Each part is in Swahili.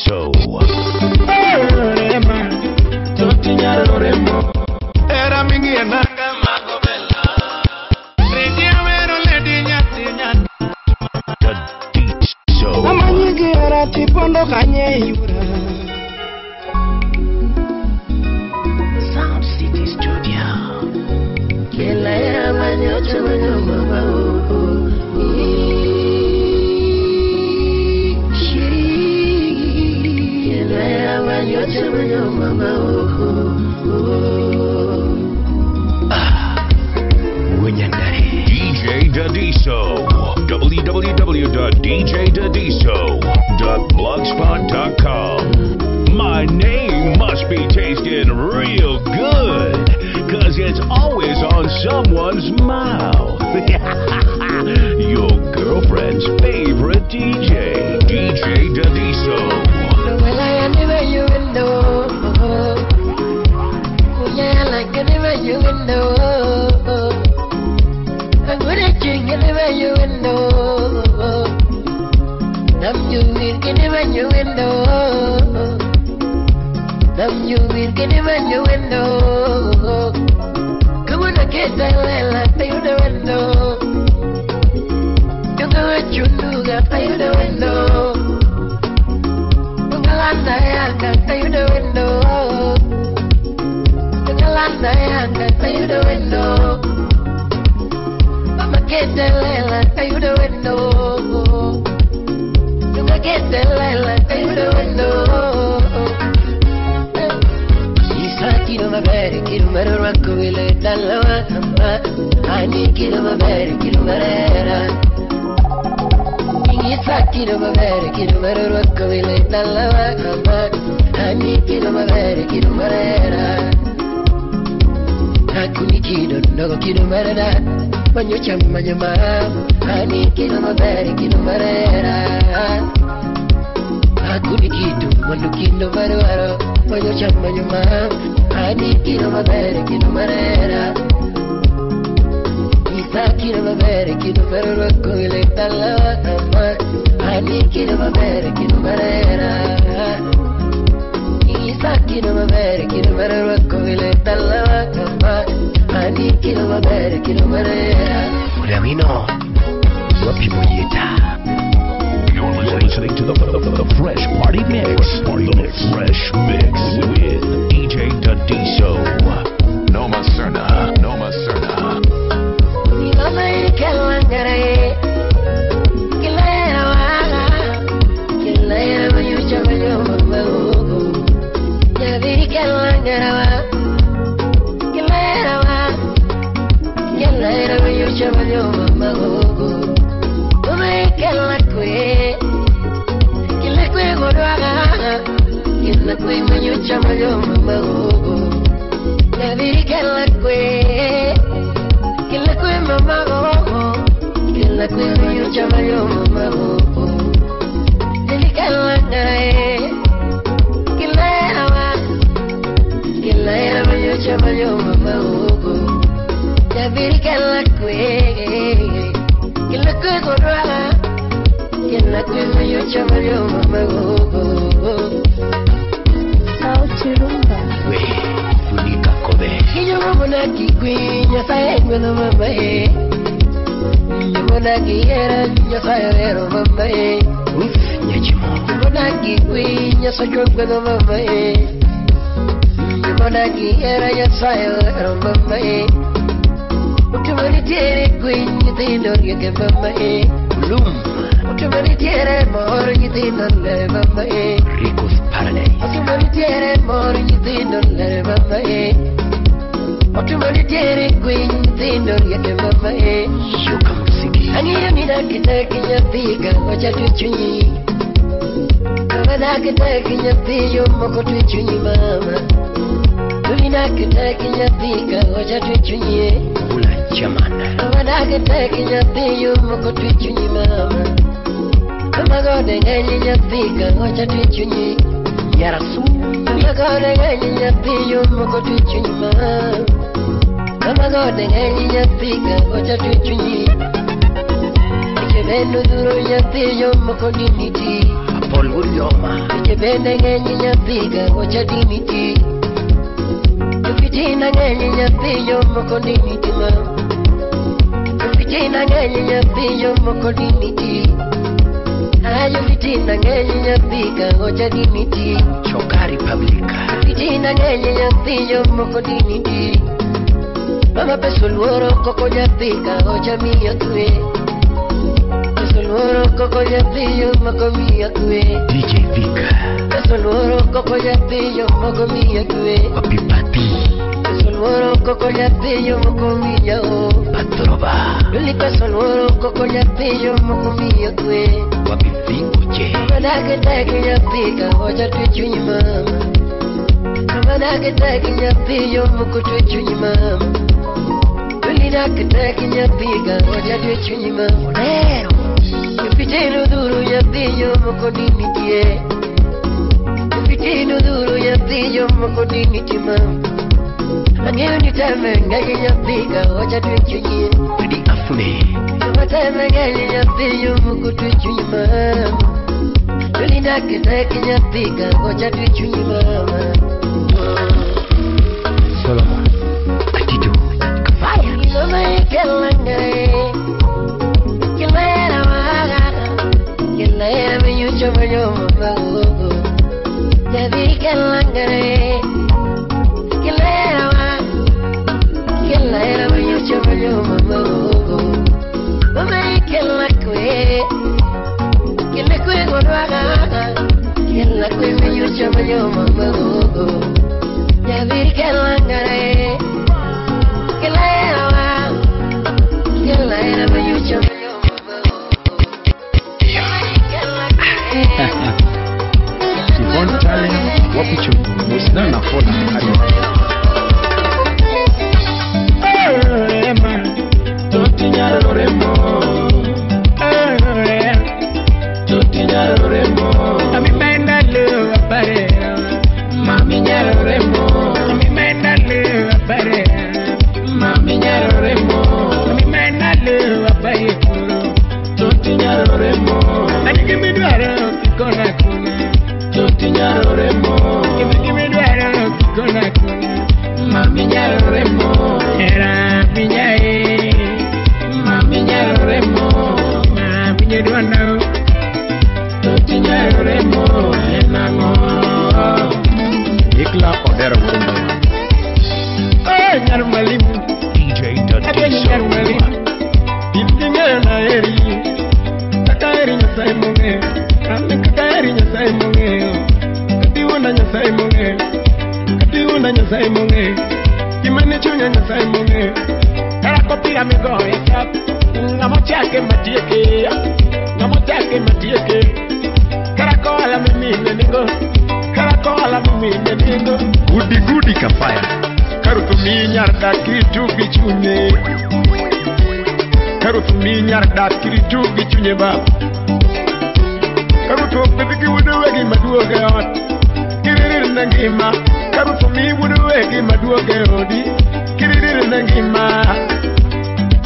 Dadiso. Era mingi enanga magobela. Regiamero ledi nyatinya. Dadiso. Amanyigi era tipondo kanye yura. Sound City Studio. Kila ya manyocha manyoma DJ Dadiso. www.djdadiso.blogspot.com. My name must be tasting real good, cause it's always on someone's mouth. Your girlfriend's favorite DJ, DJ Dadiso. Well, I never you know. Yeah, like I never you know. I'm gonna drink anywhere you know. I'm you will get anywhere you know. I'm you will get anywhere you know. Come on, I get that well, I pay you the window. You know what you do, I pay you the window. You know what I pay you the window. You know what I pay you the window. Get the lela, pay you the window. You may get the lela, pay you the window. Isa kilo mabere, kilo mero rako ile dalawa. Ani kilo mabere, kilo marera. Isa kilo mabere, kilo mero rako ile dalawa. Ani kilo mabere, kilo marera. Hakuni kilo, nogo kilo marera. Manyo chama nyama, ani kilo mabere kilo marera. Hakuni kitu, manyo kilo marera. Manyo chama nyama, ani kilo mabere kilo marera. Isa kilo mabere kilo marera koile tala ama. Ani kilo mabere kilo marera. Isa kilo mabere kilo marera koile tala ama. Ani kilo mabere kilo marera. Ulamino, wapi mojita. You're listening to the Fresh Party Mix. The Fresh Mix with DJ Dadiso. Noma Serna. Noma Serna. Nilama ikalangare. Kilaya wala. Kilaya mayucha mayoma mahu. Yaviri kalangara wa. Kilaya wa. Kilaya mayucha mayoma mahu. Umekala kwe. Kila kwe godwaga. Kila kwe mayucha mayoma mahu. Yaviri kala kwe. Kila kwe mama go, kila kwe miyo chama yo mama go. Delikala ngare, kila yawa, kila yawa miyo chama yo mama go. Jabiri kala kwe, kila kwe godwa, kila kwe miyo chama yo mama go. Sauti rumba. We, funika kobe. Kinyo mwana kikwi, nyasaye mweno mama e. Mwana kiyera, nyasaye ero mama e. Uf, nyachimo. Mwana kikwi, nyasaye mweno mama e. Mwana kiyera, nyasaye ero mama e. Utumani tere kwi, nyithindo yake mama e. Bloom. Utumani tere mor, nyithindo le mama e. Rico's Paradise. Utumani tere mor, nyithindo le mama e. Otumani tere kwi, nyithindo yake mama e. Yuka musiki. Angiyo nina kitaki nyathika, wacha tuchunyi. Kavada kitaki nyathiyo, moko tuchunyi mama. Nina kitaki nyathika, wacha tuchunyi. Ula chamana. Kavada kitaki nyathiyo, moko tuchunyi mama. Kama gode ngenyi nyathika, wacha tuchunyi. Yarasu. Kama gode ngenyi nyathio, moko tuchunyi mama. Kama gode ngenyi nyathika, wacha tuchunyi. Ikebendo duro nyathio, moko diniti. Paul Gulioma. Jebene ngenyi nyapiga ocha diniti. Fitina ngenyi nyapiyo moko diniti ma. Fitina ngenyi nyapiyo moko diniti. Ayo fitina ngenyi nyapiga ocha diniti. Chokari publica. Fitina ngenyi nyapiyo moko diniti. Mama peso luoro koko nyapiga ocha miya kwe. Soloro koko ya pillo makomia kwe DJ Vika Soloro koko ya pillo makomia kwe Papi Pati Soloro koko ya pillo makomia o Patroba Lulika soloro koko ya pillo makomia kwe Papi Vinguche Kamanake taki ya pika hoja tuchunyi mama Kamanake taki ya pillo makotuchunyi mama Lulika taki ya pika hoja tuchunyi mama Nero Pitino duro ya pillo moko diniti Pitino duro ya pillo moko diniti mam Angeo ni tame ngayi ya pika wacha tuchunyi Pidi Afune Tame ngayi ya pillo moko tuchunyi mam Lulina kitaki ya pika wacha tuchunyi mama Solomon Atido Kafaya Iloma ikelangare Kilera Kilera minyucho manyomo magogo Javi kelangare Kilera minyucho manyomo magogo Mama kelakwe Kilakwe godwaga Kilakwe minyucho manyomo magogo Javi kelangare Kilera minyucho manyomo Yvonne Talent, Wapichu, Musna na Fola Hari. Totinya Loremo, Totinya Loremo, Ami menda leo apare, Mami Loremo, Ami menda leo apare, Mami Loremo, Ami menda leo apare, Totinya Loremo, Ani kimi duara kona kuna. Totinya Loremo, kimi duara kona kuna. Mami Loremo, era piñae. Mami Loremo, mami duana. Totinya Loremo, enamo. Ikla odera kumbe. Oh, nyarmalim. DJ Dudley Nyarmalim. Ipinga na eri. Kakari nyasai monge. Kakari nyasai monge. Katiuna nyasai monge. Katiuna nyasai monge. Kimani chunya nyasai monge. Karako pira migo ekap. Ngamochake matieke. Ngamochake matieke. Karako ala mimi neningo. Karako ala mimi neningo. Gudi gudi kafaya. Karutumi nyarda kitu bichunye. Karutumi nyarda kitu bichunye ba. Karuto pepiki wuduwegi maduoge ot. Kiririr nangima. Karutumi wuduwegi maduoge odi. Kiririr nangima.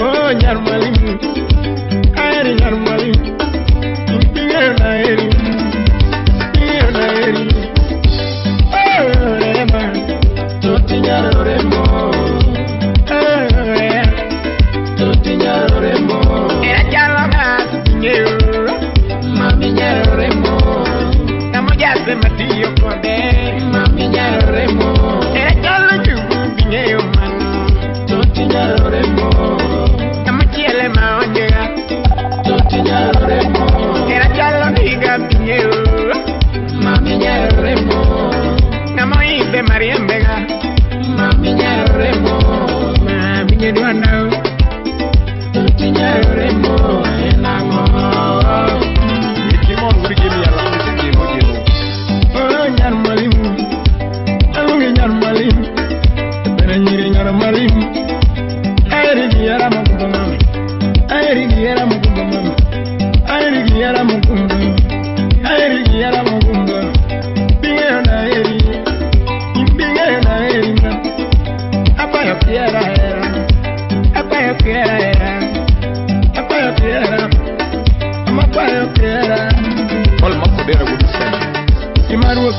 Oh nyarmalim. Aeri nyarmalim. Ingena eri. Ingena eri. Oh rema. Totinya Loremo. Totinya Loremo. Era jalaga dinero. Mami Loremo. Namo jase matio konde. Mami Loremo. Era jalaga dinero man. Totinya Loremo. Namo chiele maonjega.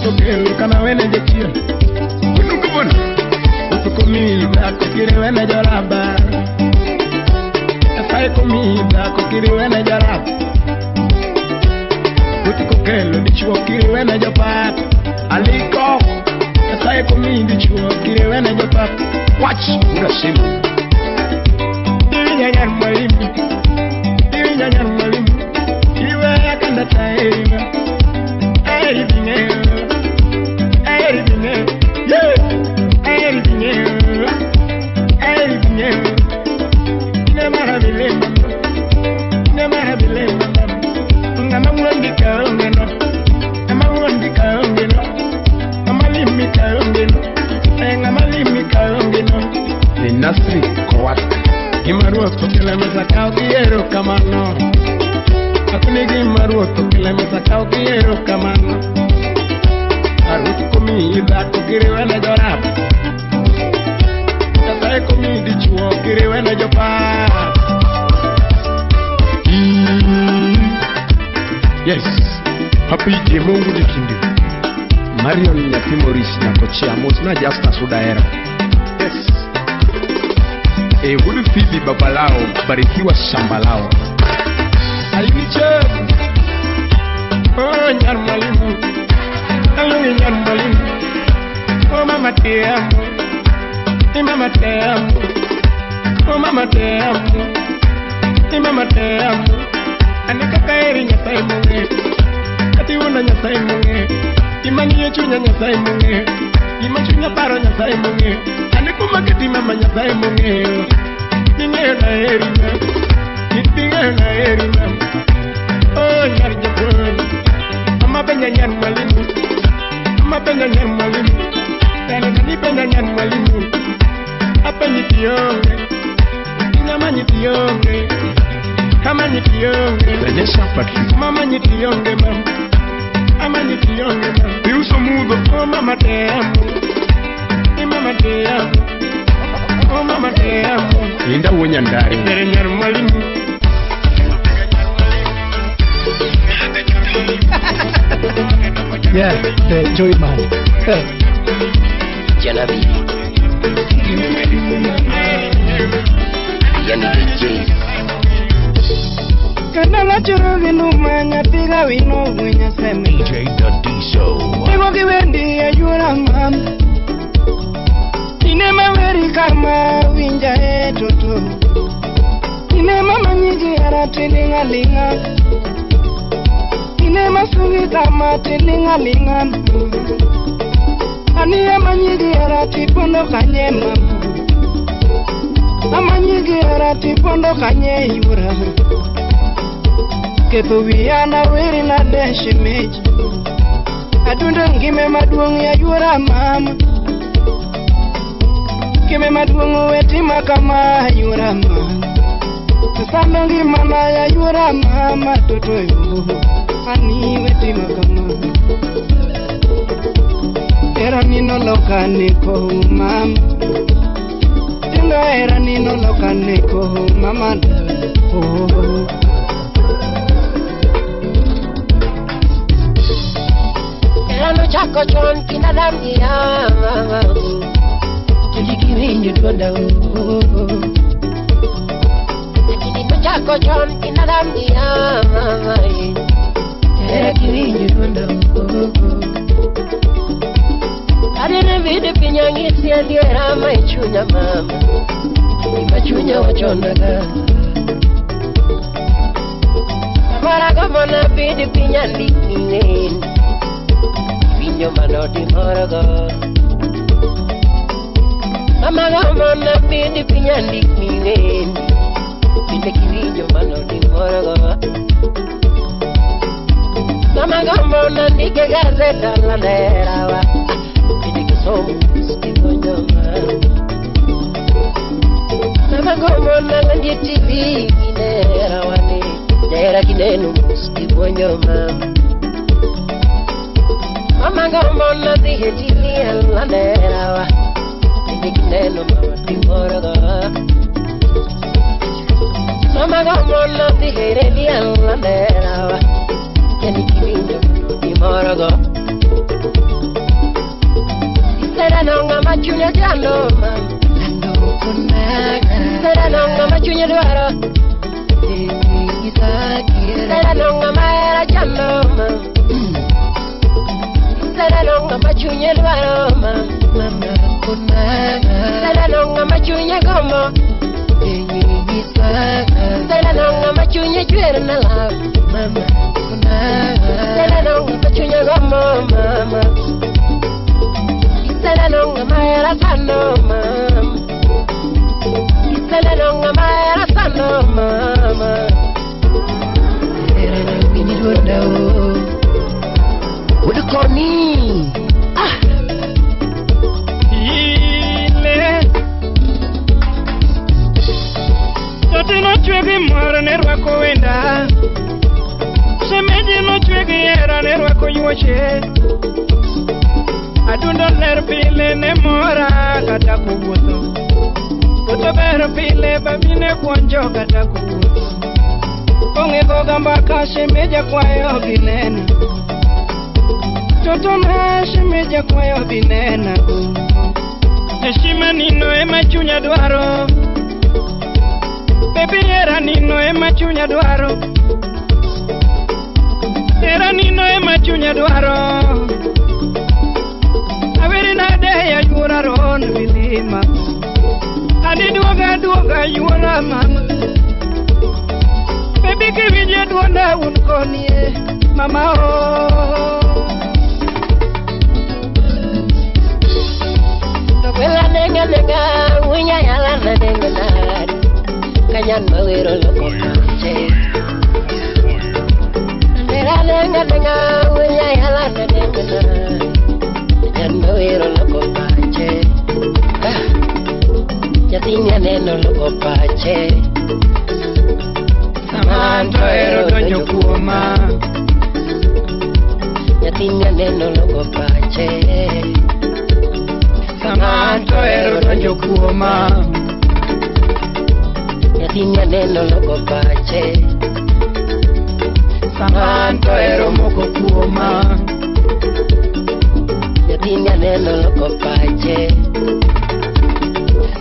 Tokelo kana wene jechio Kunu kubun Utu komida kukiri wene jaraba Asai komida kukiri wene jaraba Utu kokelo dichuo kiri wene japat Aliko Asai komida dichuo kiri wene japat Watch Ura simu Diri nyanyan mwalimu Diri nyanyan mwalimu Iwe akanda tairima Airi bineo Airi bineo Yeah Airi bineo Airi bineo Ina mahabile mama Ina mahabile mama Ngama mwandika ongeno Ngama mwandika ongeno Ngama limika ongeno Ngama limika ongeno Ni Nasri Kowat Gimaruo tokele meza kao kiero kamano Akuni gimaruo tokele meza kao kiero kamano Aruti komida kukiri wene jorab Kasai komidi chuo kiri wene jopap Yes Happy Jemungu dikindi Marion Nyathi Morris na kochia Mosna Jasta Sudaera Yes Hudu Phoebe babalao barikiwa shamba lao Alinichek Oh nyar mwalimu Alungi nyar mwalimu Oh mama te amo Mama te amo Oh mama te amo Mama te amo Anika kairi nyasai munge Kati una nyasai munge Imani yechunya nyasai munge Imachunya paro nyasai munge Anikuma kiti mama nyasai munge Ninge na erima Ninge na erima Oh nyar jabon Mama penya nyar mwalimu Mama penya nyar mwalimu Tane nani penya nyar mwalimu Apa nyitiyonge Nyama nyitiyonge Kama nyitiyonge Rejesha Patrick Mama nyitiyonge mama Ama nyitiyonge mama Biuso mudo Oh mama te amo Mama te amo Oh mama te amo Inda wonya ndari Ndere nyar mwalimu Yeah, Joy man Janabi Yani DJ Kana la churu vinu manya tiga wino wenya seme DJ Dadiso. Ego kiwendi ya yura mam Inema veri kama winja etoto Inema manyigi ara tilinga linga Inema sungi kama tilinga linga Aniya manyigi ara tipondo kanye mama Amanyigi ara tipondo kanye yura Keto wiyana weri na deshi meji Adunda ngime maduong ya yura mama Kime maduong wetima kama yura mama Sando ngima na ya yura mama toto yo Ani wetima kama Era nino loka niko mama Tinga era nino loka niko mama Oh Ano chako chon kinadamia Tulikirinyo tuanda Ano chako chon kinadamia Tulikirinyo tuanda Kadene vide pinyangi siendiera maichunya mama Imachunya wachondaga Kamaraga mana vide pinyandi nini Vinyo manoti moraga Mama gama na pindi pinyandi nini Pinde kivinyo manoti moraga Mama gama na nike gazeta la nerawa Pinde kisomu stigo nyoma Mama gama na langi TV nerawa ni Nera kinenu stigo nyoma Mama gama na dihe TV la nerawa Pinde kinenu manoti moraga Mama gama na dihe revi la nerawa Yani kivinyo manoti moraga mahera chando lando con maga sera nonga machunya dwaro sera nonga mahera chando sera nonga machunya dwaro mama con maga sera nonga machunya gomo sera nonga machunya chwer na la mama con maga sera nonga machunya gomo mama sera nonga mahera chando mama sera nonga mahera chando mama sera nonga ni wonder what call me no chwegi moro ne rwako wenda semeji no chwegi era ne rwako yuoche adundo ler pile ne mora kata kuwuotho wuotho ber pile babine puonjo kata kuwuotho onge goga mbaka semeja kwayo ginena totona semeja kwayo ginena heshima nino ema chunya dwaro Baby, era nino e machunya dwaro. Era nino e machunya dwaro. Averi na de ya yura ron vilima. Ani duoga yura mama. Baby, kivije duonda unkonie mama oh. Wela nenga winya yala na nenga na. Kanyan mawiro loko pache Nera nenga winya yala na nenga na Kanyan mawiro loko pache Yatinya neno loko pache Samanto ero donjo kuoma Yatinya neno loko pache Samanto ero donjo kuoma Yatinya neno loko pache Samanto ero moko kuoma Yatinya neno loko pache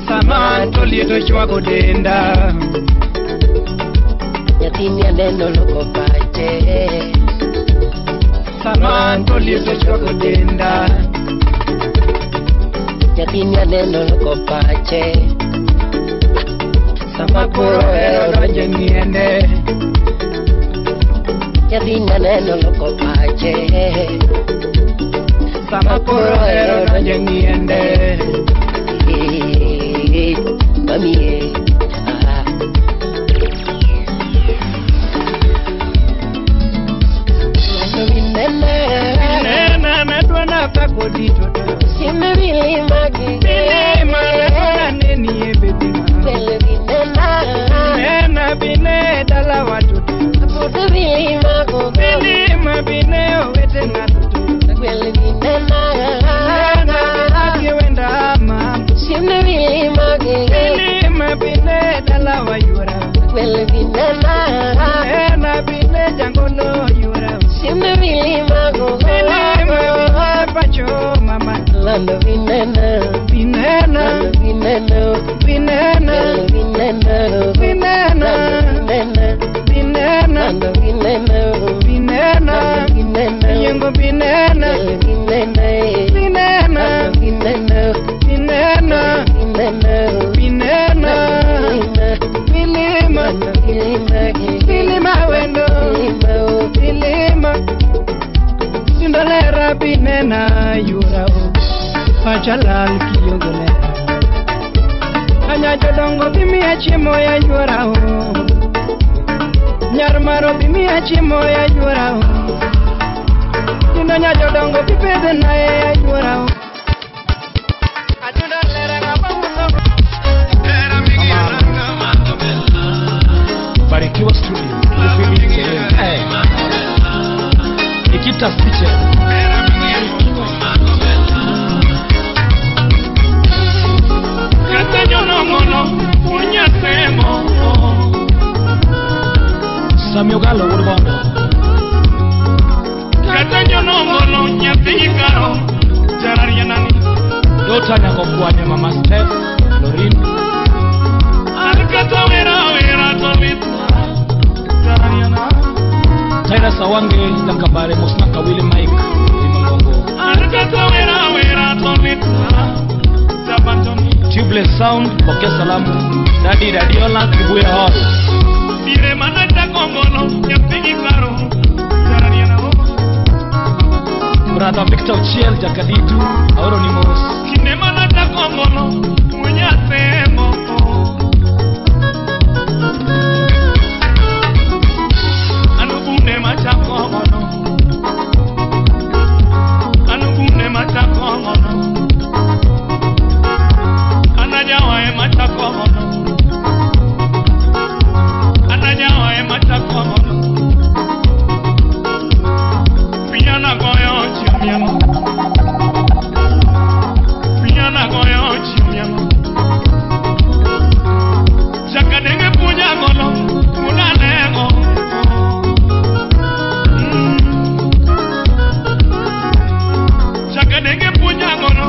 Samanto lieto chwako denda Yatinya neno loko pache Samanto lieto chwako denda Yatinya neno loko pache Samapuro ero donjo niende Yatinya neno loko pache Samapuro ero donjo niende Mami Nena nadwana pakodito Sime vili magi Nena nadwana neni ebedima Nena bine dala watutu Aputa vili mago Bilima bine owete ngatutu Nena ake wenda ama Sime vili magi Bilima bine dala wayura Nena bine jangolo yura Sime vili mago Bilima pacho mama Lando vinena Binena Vinena Binena Vinena Binena Binena Lando vinena Binena Vinena Yengo binena Vinena Binena Vinena Binena Binena Bilima Bilima wendo Bilima Sindolera binena yurao Pachalal kiyogolera Anya jodongo bimia chimo ya yurao Nyarmaro bimia chimo ya yurao Nya jodongo bipede na ya yurao Adunolera ngabamuno Barikiwa studio Ikita feature Katanyo ngono punya temo Samuel Gallo Woodbondo Katanyo ngono nyathi karo Jararianani Dota nyako kwanye Mama Steph, Lorin. Alikata wera tolita. Tariana. Taira Sawange, Takabare, Mosnaka Willie Mike, Limangongo. Alikata wera tolita. Tabantoni. Tubeless Sound, Boke Salamu, Daddy Dadiola, Kibuye Hall. Dire manata kongono, yapigi karo. Tariana. Brother Victor Chiel, Jakaditu, Auronimos. Kine manata kongono, munyasemo. Anubune machakongono. Anubune machakongono. Anajawa machakongono. Anajawa machakongono. Piana goyo chimiamo. Piana goyo chimiamo. Chakadenge punya gono, unalego. Chakadenge punya gono,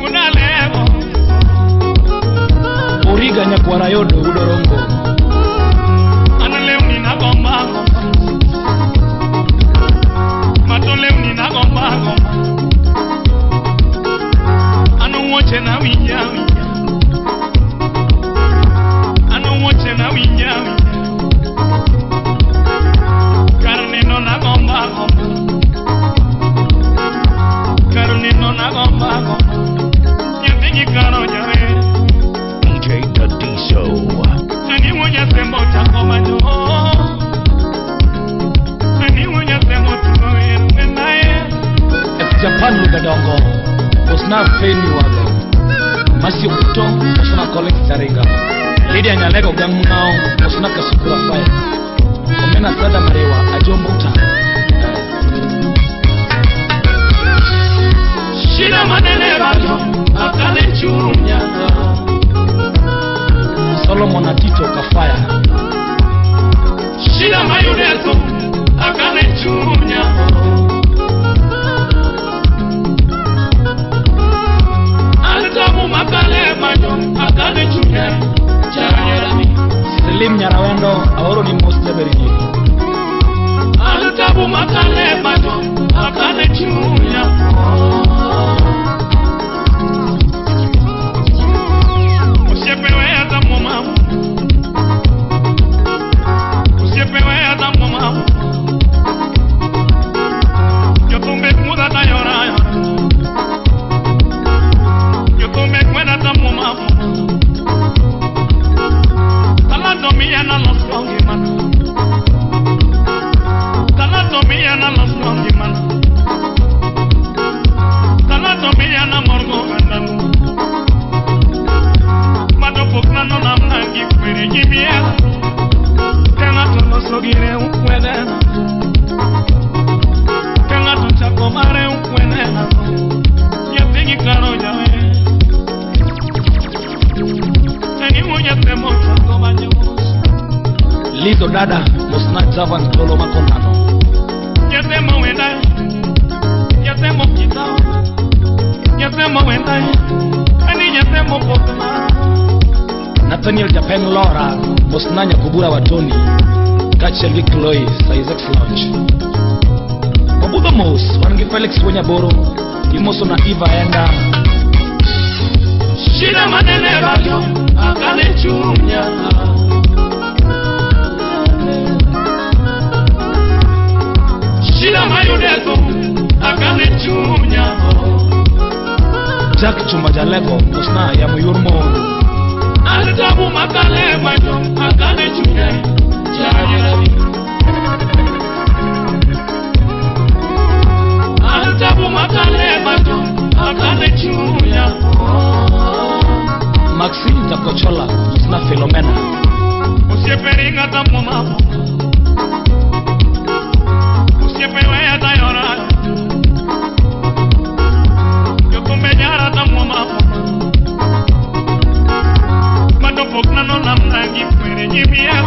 unalego. Origa Nyakwara Yodo, Udorongo. Analeuni na gomba gomba. Matoleuni na gomba gomba. Anu woche na winya winya. Anu woche na winya winya. Karnino na gomba gomba. Karnino na gomba gomba. Nyatiki karo jawe. DJ Tadiso. Nani wonya sembo chako manyo. Nani wonya sembo tukoe nae. Japan Lugadongo, Osna Feni Waga, Masio Puto, Osna Collect Tariga, Lydia Nyalego Gamunao, Osna Kasukura Fire, Omena Sada Marewa, Ajombuta. Shida manene bajo, akale churunya. Solomon Atito Kafaya, Shida mayudezo, akale churunya. Alitabu makale bajo, akale churunya. Chayarani. Selim Nyarawendo, Aoro ni Moste Berigi. Alitabu makale bajo, akale churunya. Usiepewe hata mama. Usiepewe hata mama. Yo tumbe kuda ta llorar. Yo tumbe kuda ta mama. Talato mía na los kongi man. Talato mía na los kongi man. Talato mía na morgo gandan. Mato pokna no namna ngipere jibia. Talato no sogire ukwedena. Talato chakomare ukwedena. Yapigi karo jawe. Nani moja temo chakomanyo. Lizo Dada, Osna Javan Tolo Makonano, Yatemo wenda. Yatemo kitao. Yatemo wenda. Ani yatemo pokna. Nathaniel Japan Laura, Osna Nyakubura Watoni, Kachel Vic Lois, Isaac Lounge. Obudo Mos, Wangi Felix Wenyaboro, Imoso na Eva Enda, Shida manene bajo, akale churunya. Shida mayudezo, akale churunya. Jack Chumajalego, Osna Yamuyurmo, Alitabu makale bajo, akale churunya. Chayarani. Alitabu makale bajo, akale churunya. Maxine Takochola, Osna Philomena, Usiepewe hata mama. Usiepewe hata llorar. Yo tumbe nyara hata mama. Mato pokna no namna ngipere jibia.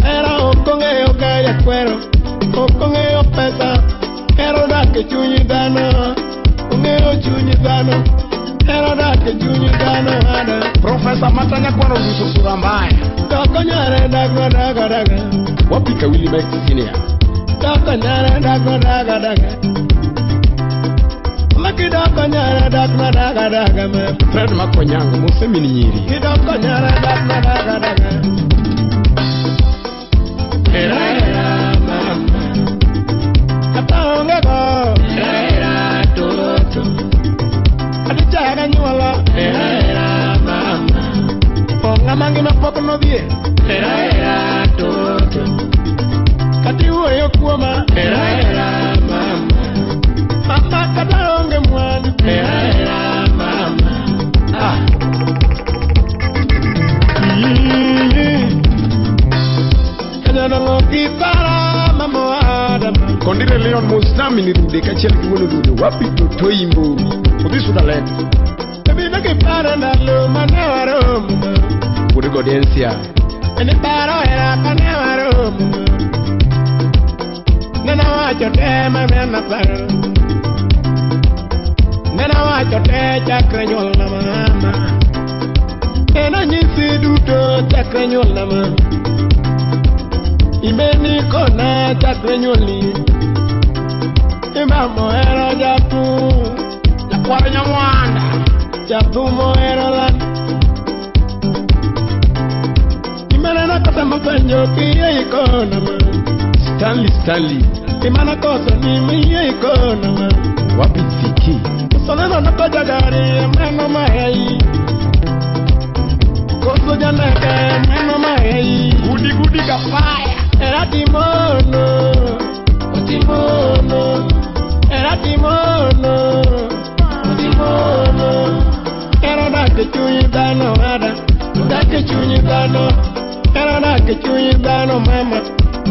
Era un con ellos que ya fueron, o con ellos que chunyi dano, ungeo chunyi dano, era da que chunyi dano ada. Professor Matanya kwano luso sura mbaya. Doko nyare daga. Wapika Willie Max Senior. Doko nyare daga. Maki doko nyare daga me. Fred Makonyanga musemi ni nyiri. Doko nyare daga. Era mama. Ataonge go. Era toto. Adichara nyola. Era mama. Ponga mangi mapoko no vie. Era toto. Kati uwe kuoma. Era mama. Mama kataonge mwani. Era mama. Ah. Kondire Leon Musnami ni rude kacheli kiwono rude wapi to imbo Odisu da let Baby make para na lo manewaro Bude godensia Eni paro era panewaro Nena wacho te mena paro Nena wacho te chakre nyol na mama Nena nyisi duto chakre nyol na mama Imeni kona chakre nyoli Imamo ero jatu Jakwara nyamwanda Jatu mo ero lan Imana na kata mapenjo kiye ikona ma Stanley Imana kosa ni miye ikona ma Wapi Ziki Soneno na koja gari meno maei Koso janeke meno maei Gudi kafaya Era timono Era timono Era da que chunyi dano ada Da que chunyi dano Era da que chunyi dano mama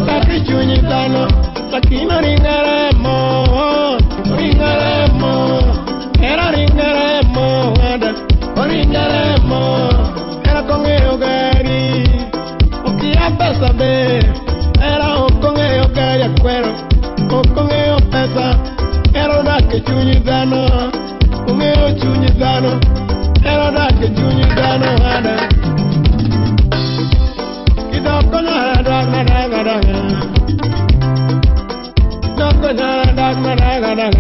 Da que chunyi dano Lakino ringaremo Era ringaremo ada Ringaremo Era con el gari Okia pesa be Era con ellos que hay acuerdo, o con ellos pesa. Era una que chuñizano, con ellos chuñizano. Era una que chuñizano, ada. Y dos con nada, daga. Dos con nada, daga.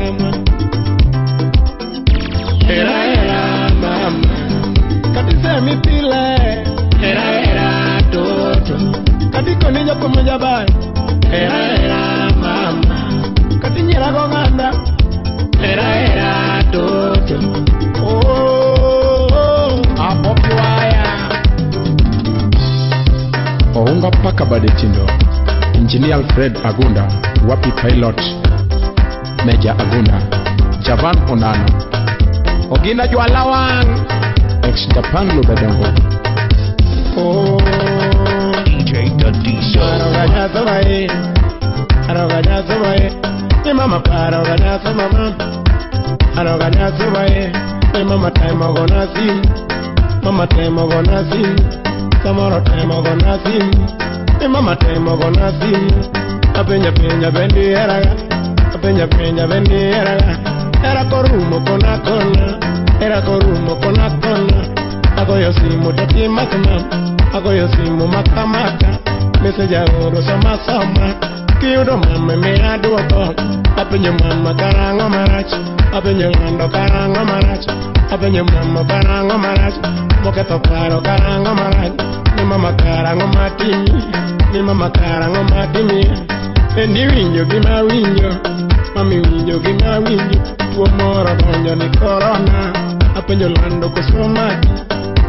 Era, mama. Cati se mi pile. Era, toto. Kati konillo como ya va. Era mama. Kati nyera gonganda. Era toto. Oh, apokuaya. Ounga paka badetindo Engineer Alfred Agunda Wapi Pilot Major Agunda Javan Onano Ogina Jualawan Ex-Japan Lubedongo Oh, DJ Dadiso. Aroganya sobaye. Ni mama para aroganya mama. Aroganya sobaye. Ni mama time gonna see. Mama time gonna see. Tomorrow time gonna see. Ni mama time gonna see. Apenya bendi era. Apenya bendi era. Era korumo kona. Era korumo kona. Ako yo simu tati makama. Ako yo simu makamaka. Message oro sama Kiudo mama me aduoko. Apenye mama karango marach. Apenye ngando karango marach. Apenye mama karango marach. Moketo karo karango marach. Ni mama karango matimi. Endi winjo gima winjo. Mami winjo gima winjo. Tuo moro donjo ni corona. Apenyo lando kosomaki.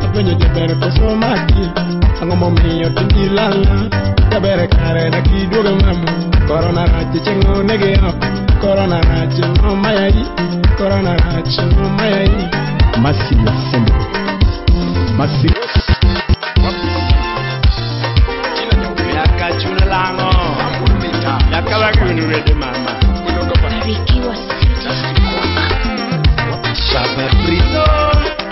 Apenyo jabere kosomaki. Ango momiyo tindi lala. Jabere kare na kiduoga mamu. Corona rachi chengo nege up. Corona rachi no mayai. Corona rachi no mayai. Masi ya sembo Masi Yakachuna lango. Yakabagunu rede mama. Barikiwa City. Shaba frito.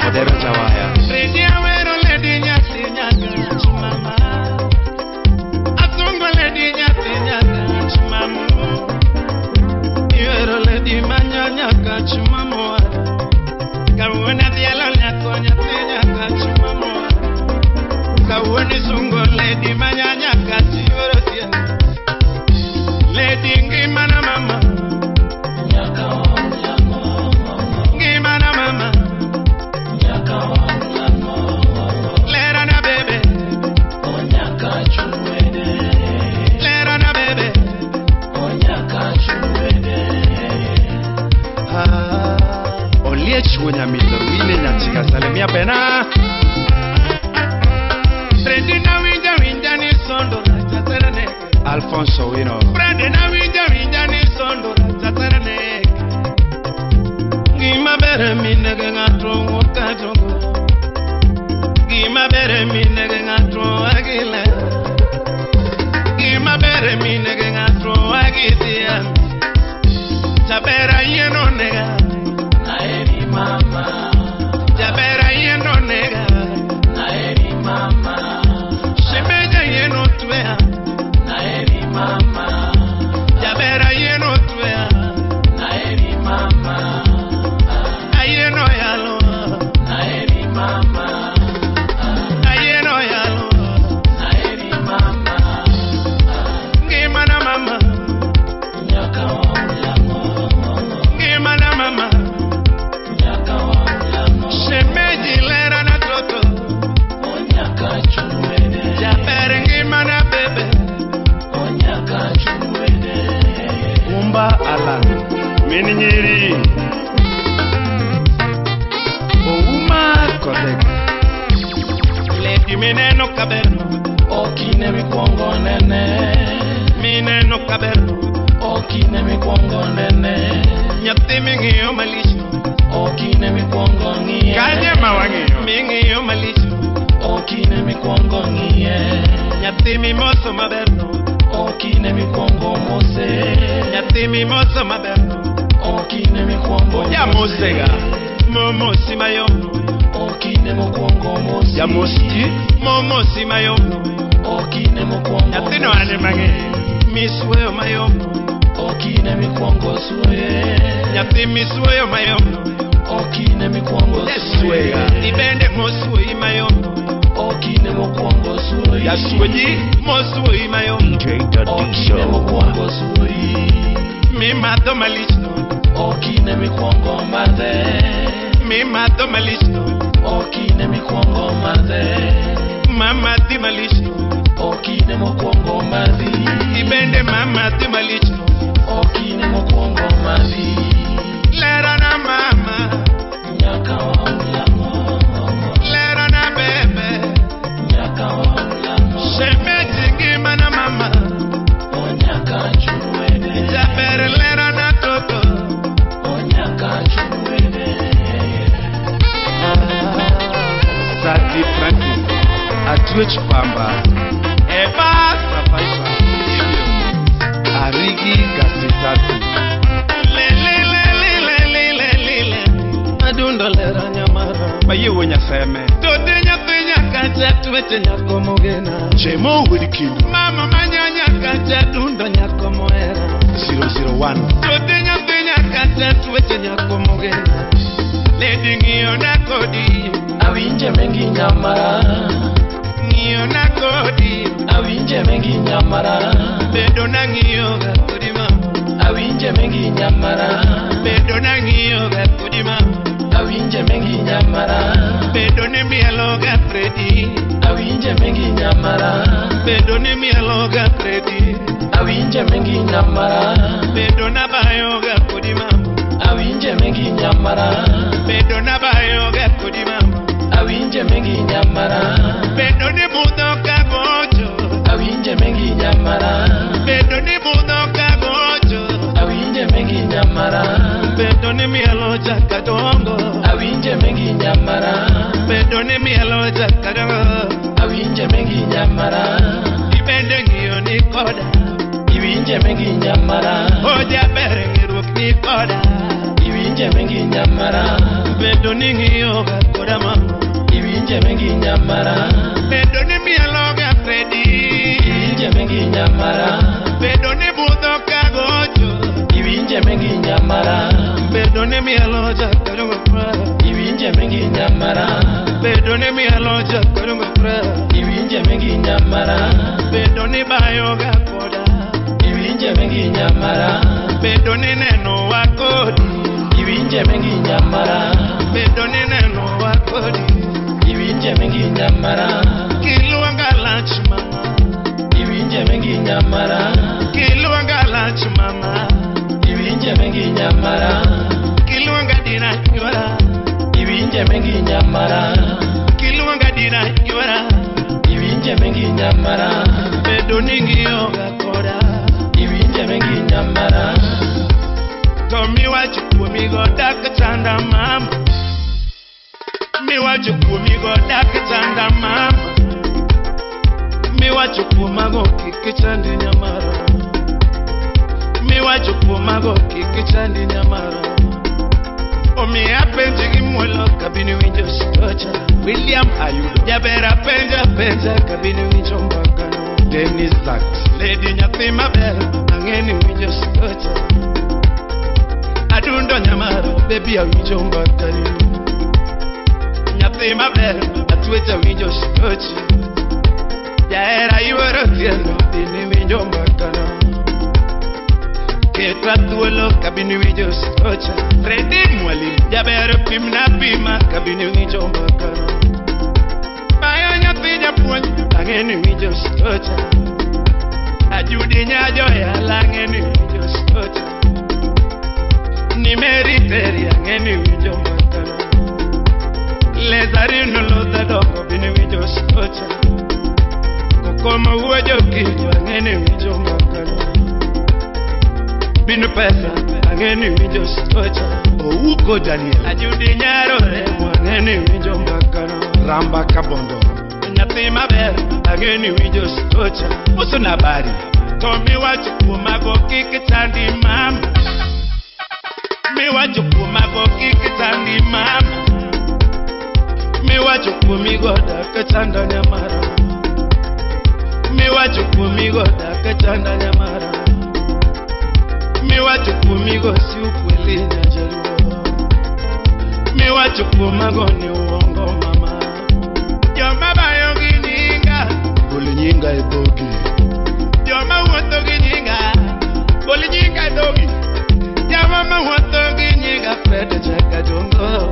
Modero chawaya. Redi awero ledi nyasi mama. Atungo ledi nyasi mama. Iwero ledi Alfonso Wino. Brande na winja ni sondo tatarane. Gima bere mi nege ngato wokatongo. Gima bere mi nege ngato agile. Gima bere mi nege ngato agitia. Jabera yeno nega. Naeri mama. Jabera yeno nega. Naeri mama. Shemeja yeno tuea. Naeri mama. Jabera yeno tuea. Naeri mama. Ayeno yalo. Naeri mama. Ayeno yalo. Naeri mama. Ngimana mama. Nyaka wamulamo. Ngimana mama. Nyaka wamulamo. Shemeji lera na toto. Onyaka chumene. Jabera ngimana bebe. Onyaka chumene. Umba Alan. Mininyiri. Ouma Kodek. Lady mineno kaberno. Okine mikwongo nene. Mineno kaberno. Okine mikwongo nene. Nyathi mingiyo malisho. Okine mikwongo ngiye. Kanye mawangiyo. Mingiyo malisho. Okine mikwongo ngiye. Nyathi mimoso maberno. Okine mikwongo mose. Nyathi mimoso maberno. Okine mikwongo Ya Mosega. Momo simayono. Okine mikwongo mose. Ya Mosti. Momo simayono. Okine mikwongo. Nyathi no ane mange. Misweyo mayono. Okine mikwongo suye. Nyathi misweyo mayono. Okine mikwongo Swega. Ibende moswe mayono. Okine mikwongo suye. Ya Sweji. Moswe mayono. DJ Daddy Okine Show. mikwongo suye. Mi mato malisho. Okine mikwongo madhe. Mi mato malisho. Okine mikwongo madhe. Mama di malisho. Okine mikwongo madhi. Ibende mama di malisho. Okine mikwongo madhi. Lera na mama. Nyaka wa ulamo. Lera na bebe. Nyaka wa ulamo. Shemeji ngima na mama. Onyaka chuwene. Jabere lera na toto. Onyaka chuwene. Sati Francis. Atwech Pamba. Eba Safaifa. Arigi Gasitatu. Adundo lera nyamara. Maye wonya seme. Tote nyapinya kacha tuwete nyako mogena. Chemo Widikin. Mama manyanya kacha dundo nyako moera. 001. Tote nyapinya kacha tuwete nyako mogena. Lady ngiyo na kodi. Awinje mengi nyamara. Ngiyo na kodi. Awinje mengi nyamara. Bedo na ngiyo ga kodi mama. Awinje mengi nyamara. Bedo na ngiyo ga kodi mama. Awinje mengi nyamara. Bedo ne mielo ga Freddy. Awinje mengi nyamara. Bedo ne mielo ga Freddy. Awinje mengi nyamara. Bedo na bayo ga kodi mama. Awinje mengi nyamara. Bedo na bayo ga kodi mama. Awinje mengi nyamara. Bedo ne budo ka gojo. Awinje mengi nyamara. Bedo ne budo ka gojo. Awinje mengi nyamara. Bedo ne mielo jaka dongo. Awinje mengi nyamara. Bedo ne mielo jaka dongo. Awinje mengi nyamara. Ibende ngiyo ni koda. Iwinje mengi nyamara. Oja bere ngiruk ni koda. Iwinje mengi nyamara. Bedo ni ngiyo ga koda mama. Iwinje mengi nyamara. Bedo ni mielo ga Freddy. Iwinje mengi nyamara. Bedo ni budo ka gojo. Iwinje mengi nyamara. Bedo ni mielo jaka dongo. Iwinje mengi nyamara. Bedo ni mielo jaka dongo. Iwinje mengi nyamara. Bedo ni bayo ga koda. Iwinje mengi nyamara. Bedo ni neno wa kodi. Iwinje mengi nyamara. Bedo ni neno wa kodi. Iwinje mengi nyamara. Kiluanga lunch mama. Iwinje mengi nyamara. Kiluanga lunch mama. Iwinje mengi nyamara. Kiluanga dina kiwara. Iwinje mengi nyamara. Kiluanga dina kiwara. Iwinje mengi nyamara. Bedo ningi yoga koda. wacho kuomi goda kachanda mama. Mi wacho kuomi goda kachanda mama. Mi wacho kuomago kikichandi nyamara. Mi wacho kuomago kikichandi nyamara. Omi apenje gimuolo kabini winjo sitocha. William Ayudo jabera penja kabini winjo mbakano. Dennis Zakt Lady nyathi maber ang'eni winjo sitocha. Adundo nyamara baby awinjo mbakano. Nyathi maber atwecha winjo sitocha. Jaera iwero tielo dini winjo mbakano. Ketra thuolo kabini winjo sitocha. Freddy Mwalimu jabero pima kabini winjo mbakano. Bayo nyathi japuonj ang'eni winjo sitocha. Ajudi nyajoya lang'eni winjo sitocha. Nimeri teri ang'eni winjo mbakano. Lezarino lodha dongo bini winjo sitocha. Kokoma uwajo kitu ang'eni winjo mbakano. Binu pesa ang'eni winjo sitocha. Ouko Daniel Ajudi nyarore ang'eni winjo mbakano. Ramba Kabondo nyathi maber ang'eni winjo sitocha. Uso nabari Tomi wacho kuomago kikichandi mama. Mi wacho kuomago kikichandi mama. Mi wacho kuomi goda kachanda nyamara. Mi wacho kuomi goda kachanda nyamara. Mi wacho kuomi go si ukweli nyajaluo. Mi wacho kuomago ni uongo mama. Joma bayo gi nyinga goli nyinga e dhogi. Joma wuotho gi nyinga goli nyinga e dhogi. Joma wuotho gi nyinga Fred chaka jongo.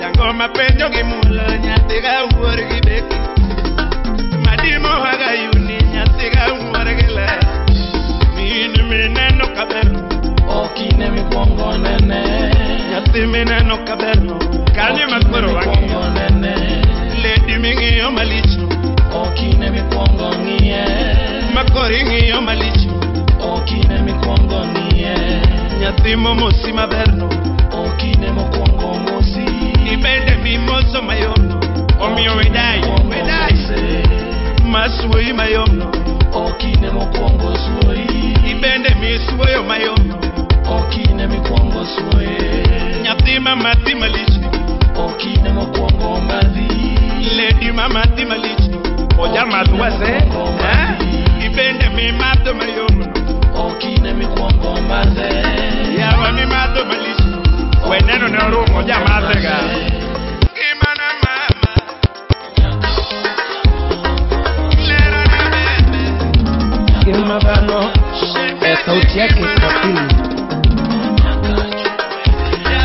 Jango mapenjo gi mulo nyathi ga wuor gi beki. Madimo haga yuni nyathi ga wuor gi le. Mineno kaberno okine mi kuongo nene. Nyathi mineno kaberno kanye makwero wangi nene. Lady ming'iyo malicho okine mi kuongo ng'iye. Makori ng'iyo malicho okine mi kuongo ng'iye. Nyathi momosi maberno okine mokuongo mosi. Ibende mimoso mayomno omiyo wedai masuoi mayomno okine mokuongo suoi. Ibende misuoyo mayomno okine mikwongo suoye. Nyathi mamati malicho okine mokuongo madhi. Lady mamati malicho oja madwase. Ibende mimadho mayomno okine mikwongo madhe. Yawa mimadho malicho weneno ne orumo oja madhega. Gimana mama lera na bebe. Gima bano sauti yake kapili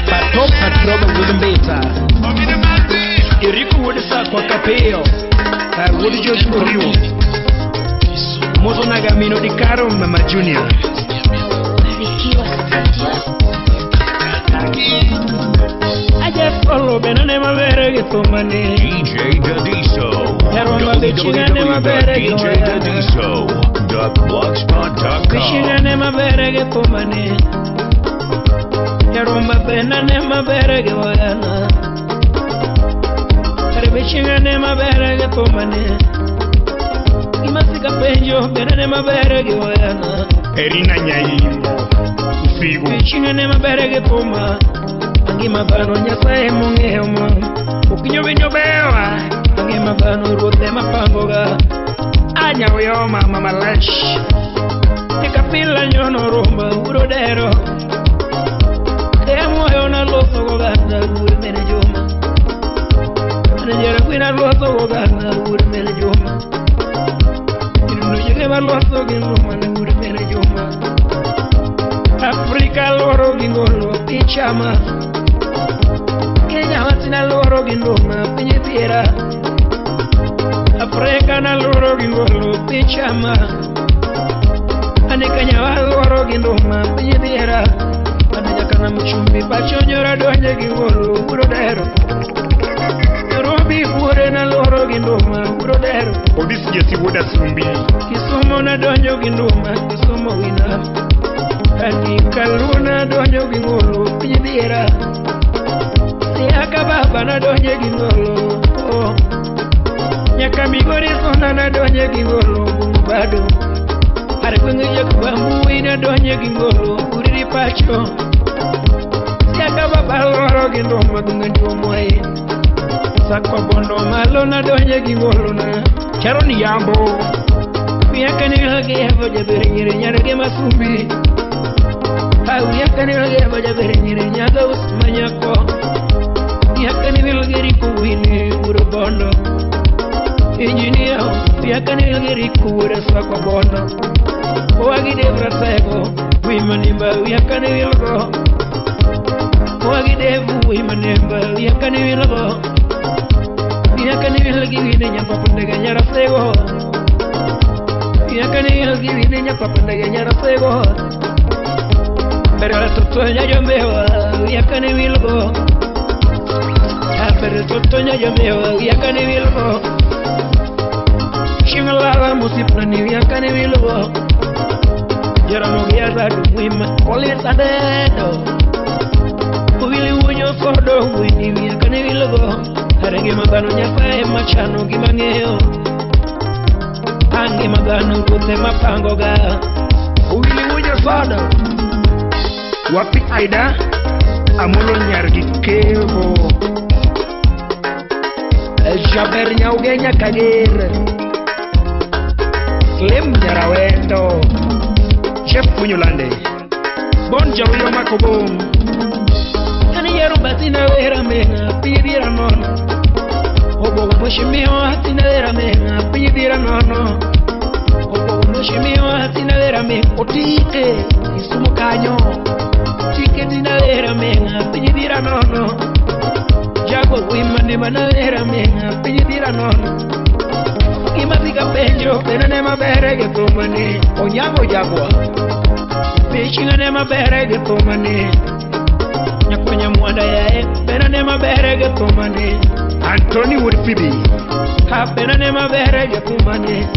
Pato Patroba Wudumbeta Iriku Wudisa kwa kapeo Wudu Josh Kuriwo Mozo Nagamino di Karo Mama Junior Barikiwa Studio. Aja follow benane mavere getomane DJ Dadiso. www.djdadiso.blogspot.com Bishingane mavere getomane Yaromba benane mavere gewayana Bishingane mavere getomane Imasika penjo benane mavere gewayana Erina Nyayimbo Usigu Bishingane mavere getoma Angima bano nyasaye mungeo mo Ukinyo binyo bewa Angima bano rote mapangoga Anya uyo mama malash Tika pila nyono rumba urodero Emo yona loso gogana uri mene joma Anajera kwina loso gogana uri mene joma Inu yuneva loso ginuma na uri mene joma Afrika loro gingolo pichama Kenya watina loro gindoma pinye tira Afrika na loro gingolo pichama Ane Kenya wa loro gindoma pinye tira Ananyaka na mchumbi pacho nyora donye gingolo urodero Nairobi ure na loro gindoma urodero Odisi jesi woda sumbi Kisumo na donyo gindoma Kisumo wina Ani kaluna donyo gingolo pidira. Siaka baba na donye gingolo. Nyaka migori sona na donye gingolo bado. Are kwenye yakubamu ina donye gingolo uriri pacho. Siaka baba loro gindo magunga njumoe. Sako bondo malo na donye gingolo na. Charoni yambo. Miaka ni lage yabo jabere nyere nyarage masumbi. Miaka ni lage yabo jabere nyere nyaga usmanyako. Miaka ni lage riku wini urobondo. Engineer, miaka ni lage riku ure sako bondo. Wagi devra sego, wimanimba miaka ni wilgo. Wagi devu wimanimba miaka ni wilgo. Miaka ni lage wini nyapa pundega nyara sego. Miaka ni lage wini nyapa pundega nyara sego. Pero la totoña yo mewa, miaka ni wilgo. Pero totoña yo mewa, miaka ni wilgo. Shingala musipna ni miaka ni wilgo. Jara mogiaza dumwima, kolisa dedo. Kuwili unyo sodo, wini miaka ni wilgo. Harenge magano nyasae machano gimangeo. Hangi magano kute mapango ga. Kuwili unyo sodo. Wapi Aida amolo nyargi kevo Jaber nyaugenya kagir Slim nyarawendo Chef Punyulande Bon jawyo makobong Kani yeru batina wera menga pibira nono Obo moshimio hatina wera menga pibira nono Obo moshimio hatina wera menga otike isumu kanyo Tike tina wera menga pibira nono Jago wimane mana wera menga pibira nono Ima tika penjo pena nema berege tumane Onyango jagwa Pishinga nema berege tumane Nyakonya mwanda yae pena nema berege tumane Anthony Woodfibi Ha pena nema berege tumane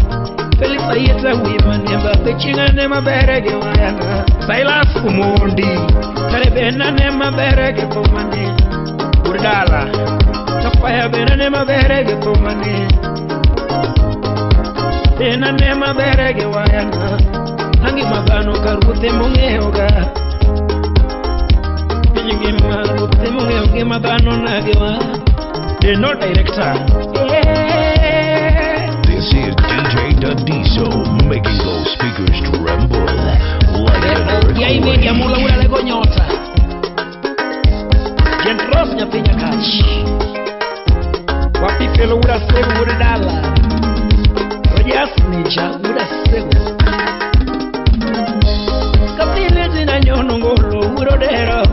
Felix Ayeta wimane Mba pishinga nema berege wayana Silas Umondi Kare bena nema berege tumane Urdala Kapaya bena nema berege tumane Bena nema berege wayana Hangi magano karute mongeoga Pingi marute mongeoge magano nagewa The no director This is DJ Dadiso making those speakers tremble like an earthquake. Ya imedia mula ura lego nyota Jendros nyapinya kachi Wapi felo ura segu ura dala Rojas ninja ura segu Kapile zina nyono ngolo uro dero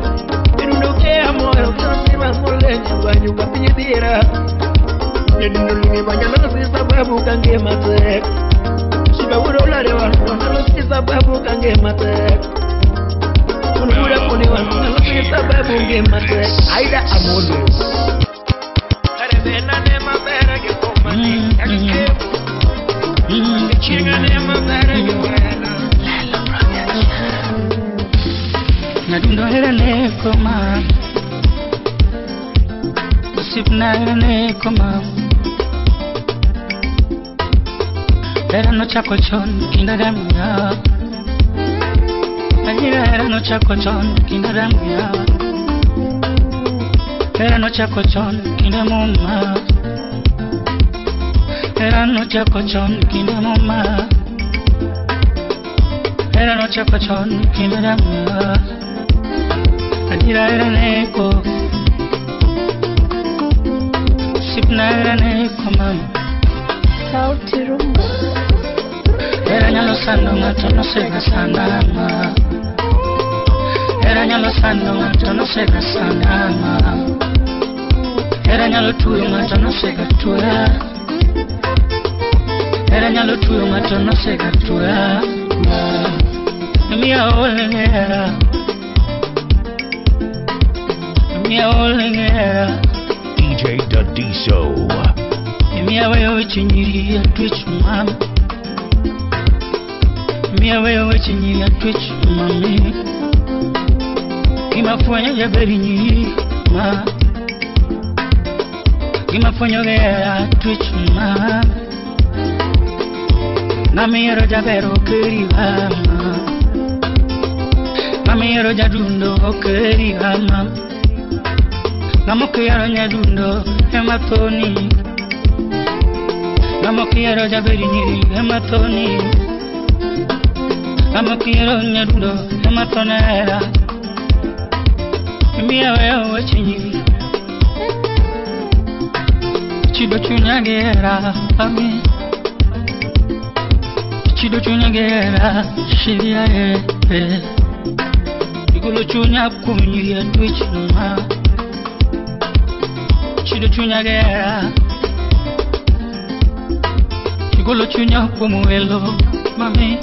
Inunuke amoro Kasima mole nyubanyu kapinyi dira Nyedunulingi banyana si sababu kange matek Shiba uro ulare wanalo si sababu kange matek Unura kuni wanalo si sababu kange matek Aida amolo Karebena nema berege komani Akikebu Chinga nema berege wena Nadundo era ne koma Sipna era ne koma Era no chako chon kinda damya Era no chako chon kinda damya Era no chako chon kinda moma Era no chako chon kinda moma Era no chako chon kinda damya Adira era neko Sipna era neko mam Sauti rumba Era nyalo sando ngato no sega sandama Era nyalo sando ngato no sega sandama Era nyalo tuyo ngato no sega tuya Era nyalo tuyo ngato no sega tuya Mia olengera Mia olengera DJ Dadiso. Mia wayo chinyiri ya twitch mam Mia wewe chini ya twitch mami. Kimafanya ya berinyi ma. Kimafanya ya twitch ma. Nami roja bero keriha ma. Nami roja dundo keriha ma. Namokiaro nyadundo hematoni. Namokiaro jaberinyi hematoni. Namokiaro nyadundo hematonera. Mia wewe chinyi. Chido chunyagera ami. Chido chunyagera shiria Igulo chunya kumyi ya twitch ma. Chido chunyagera Chigolo chunya kumuelo mami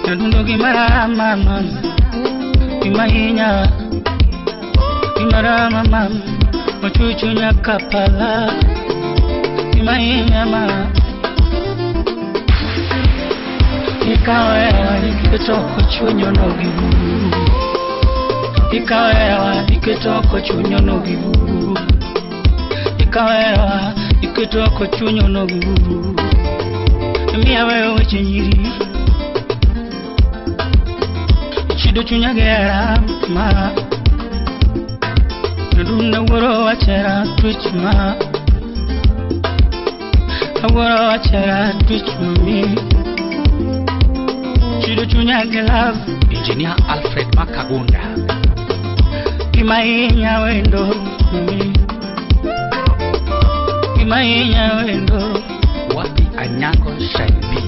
Nadundo gimara mama Gimahinya Gimara mama Machuchunya kapala Gimahinya mama Ikawewa ikitoko chunyo no giburu Ikawewa ikitoko chunyo no giburu Ikawewa ikitoko chunyo no giburu Mia wewe chinyiri Chido chunyagera ma Nadunda woro wachera twitch ma Woro wachera twitch mami Chido chunyagera Engineer Alfred Makagunda Kimainya wendo mami Kimainya wendo Wapi Anyango Shaibi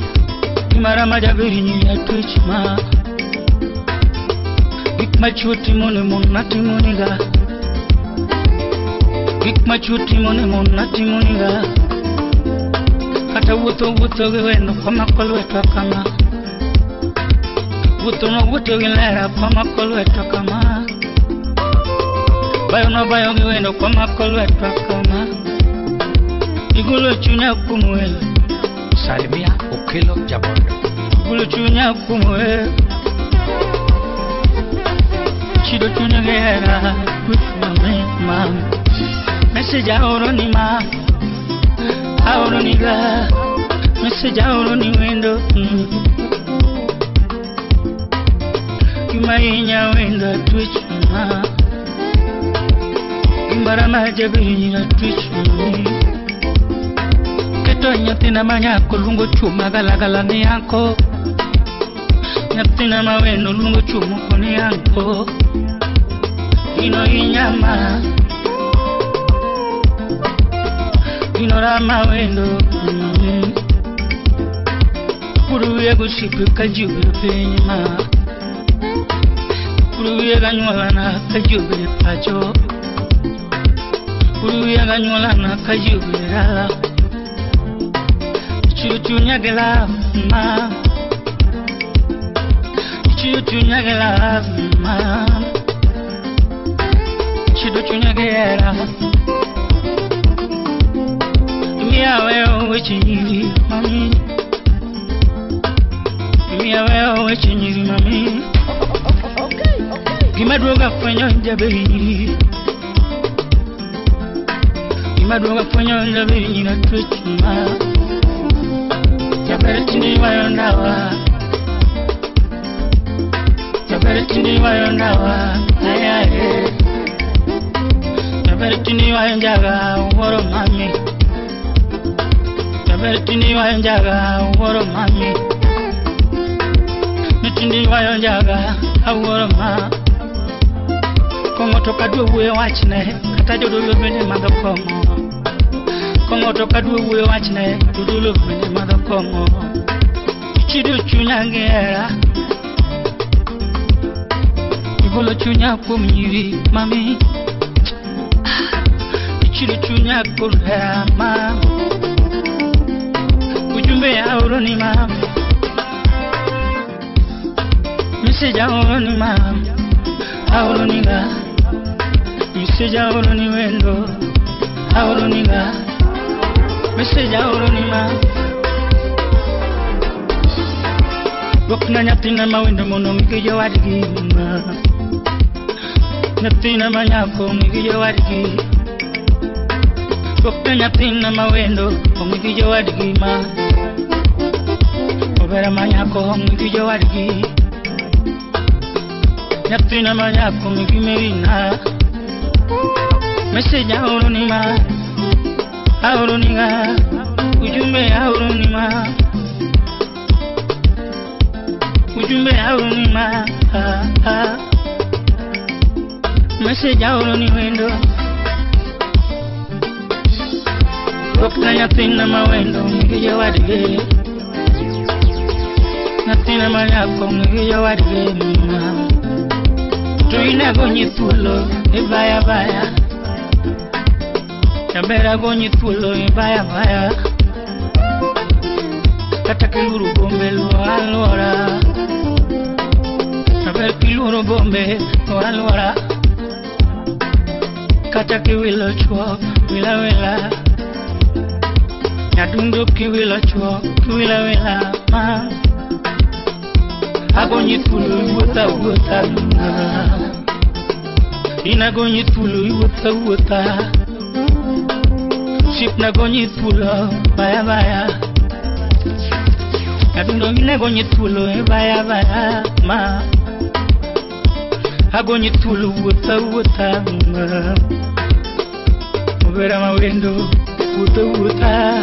Kimara majabiri ya twitch ma Gikmachuti mone monati moniga Gikmachuti mone monati moniga Kata wuto geweno kwa makolo wetu kama Wuto gelera kwa makolo wetu kama Bayo geweno kwa makolo wetu kama Igulo chunya kumwe Salimia Okelo Jabondo Igulo chunya kumwe Chido chunya gera Mama Message auroni ma Auroni ga Message auroni wendo Kimainya wendo twitch ma Kimbara majabiri na twitch Keto nyatina manyako lungo chuma galagala ni yanko Nyatina maweno lungo chuma koni yanko Ino inyama Ino rama wendo Kuruye gushipu kajubile penyima Kuruye ganyolana kajubile pacho Kuruye ganyolana kajubile rala Chido nyagela ma Chido nyagela ma Chido nyagela Mia wewe chinyiri mami Mia wewe chinyiri mami Gimadroga fanyo njabiri Gimadroga fanyo njabiri na twitch ma Jaberetini wayondawa Jaberetini wayondawa Ayaye Jaberetini wayonjaga Woro mami Jaberetini wayonjaga Woro mami Nitindi wayonjaga Woro ma Kongo toka duwe wachne Katajo lubene magakomo Kongo toka duwe wachne Lubene magakomo Chido chunyangera Igolo chunya kumyiri mami Chido chunya kulera ma Ujumbe ya uroni ma Message ya uroni ma Auroni ga Message ya uroni wendo Auroni ga Message ya uroni ma Bokna nyatina mawendo mono mikijo wadgi ma. Nyatina manyako mikijo wadgi. Bokna nyatina mawendo mikijo wadgi ma. Obera manyako mikijo wadgi. Nyatina manyako mikimerina. Message aurunima. Auruniga. Ujumbe aurunima. Ujumbe aurunima. Message auruni wendo. Bokna nyatina mawendo mikijo wadgi. Nyatina manyako mikijo wadgi ma. Tuina gonyi tulo baya baya. Chambera gonyi tulo baya baya. Kata kiluru bombe luara luara. Chambera kiluru bombe luara luara. Kata kiwilo chuo wila wila. Nyadundu kiwilo chuo wila wila ma. Agonyi tulo wuta wuta ma. Ina gonyi tulo wuta wuta. Ship na gonyi tulo baya baya. Adundo ina gonyi tulo baya baya ma. Agonyi tulo wuta wuta ma. Obera mawendo wuta wuta.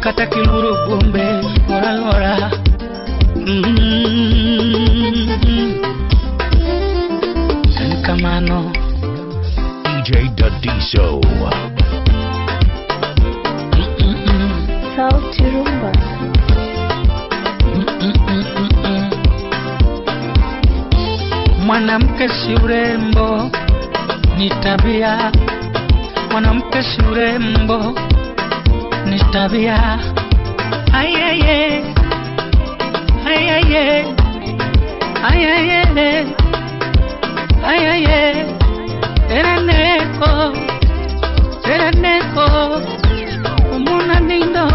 Kata kiluru bombe lora lora. Kamano DJ Dadiso. Sauti Rumba. Mwanamke si urembo ni tabia. Mwanamke si urembo ni tabia. Ayaye ayaye ayaye ayaye eraneko umuna nindo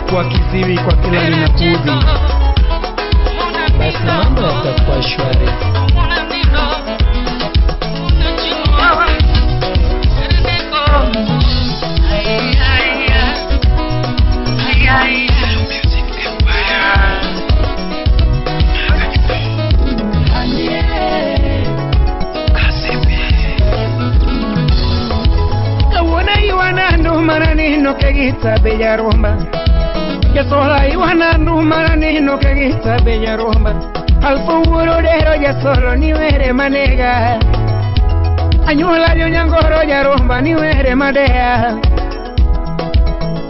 Kwa kiziwi kwa kila ninakudhi, basi mambo yatakuwa shwari. No que guita bella romba, que sola iguana no marani no que guita bella romba. Al fungurero ya solo ni vere manega. Añola yo ñangoro ya romba ni vere madea.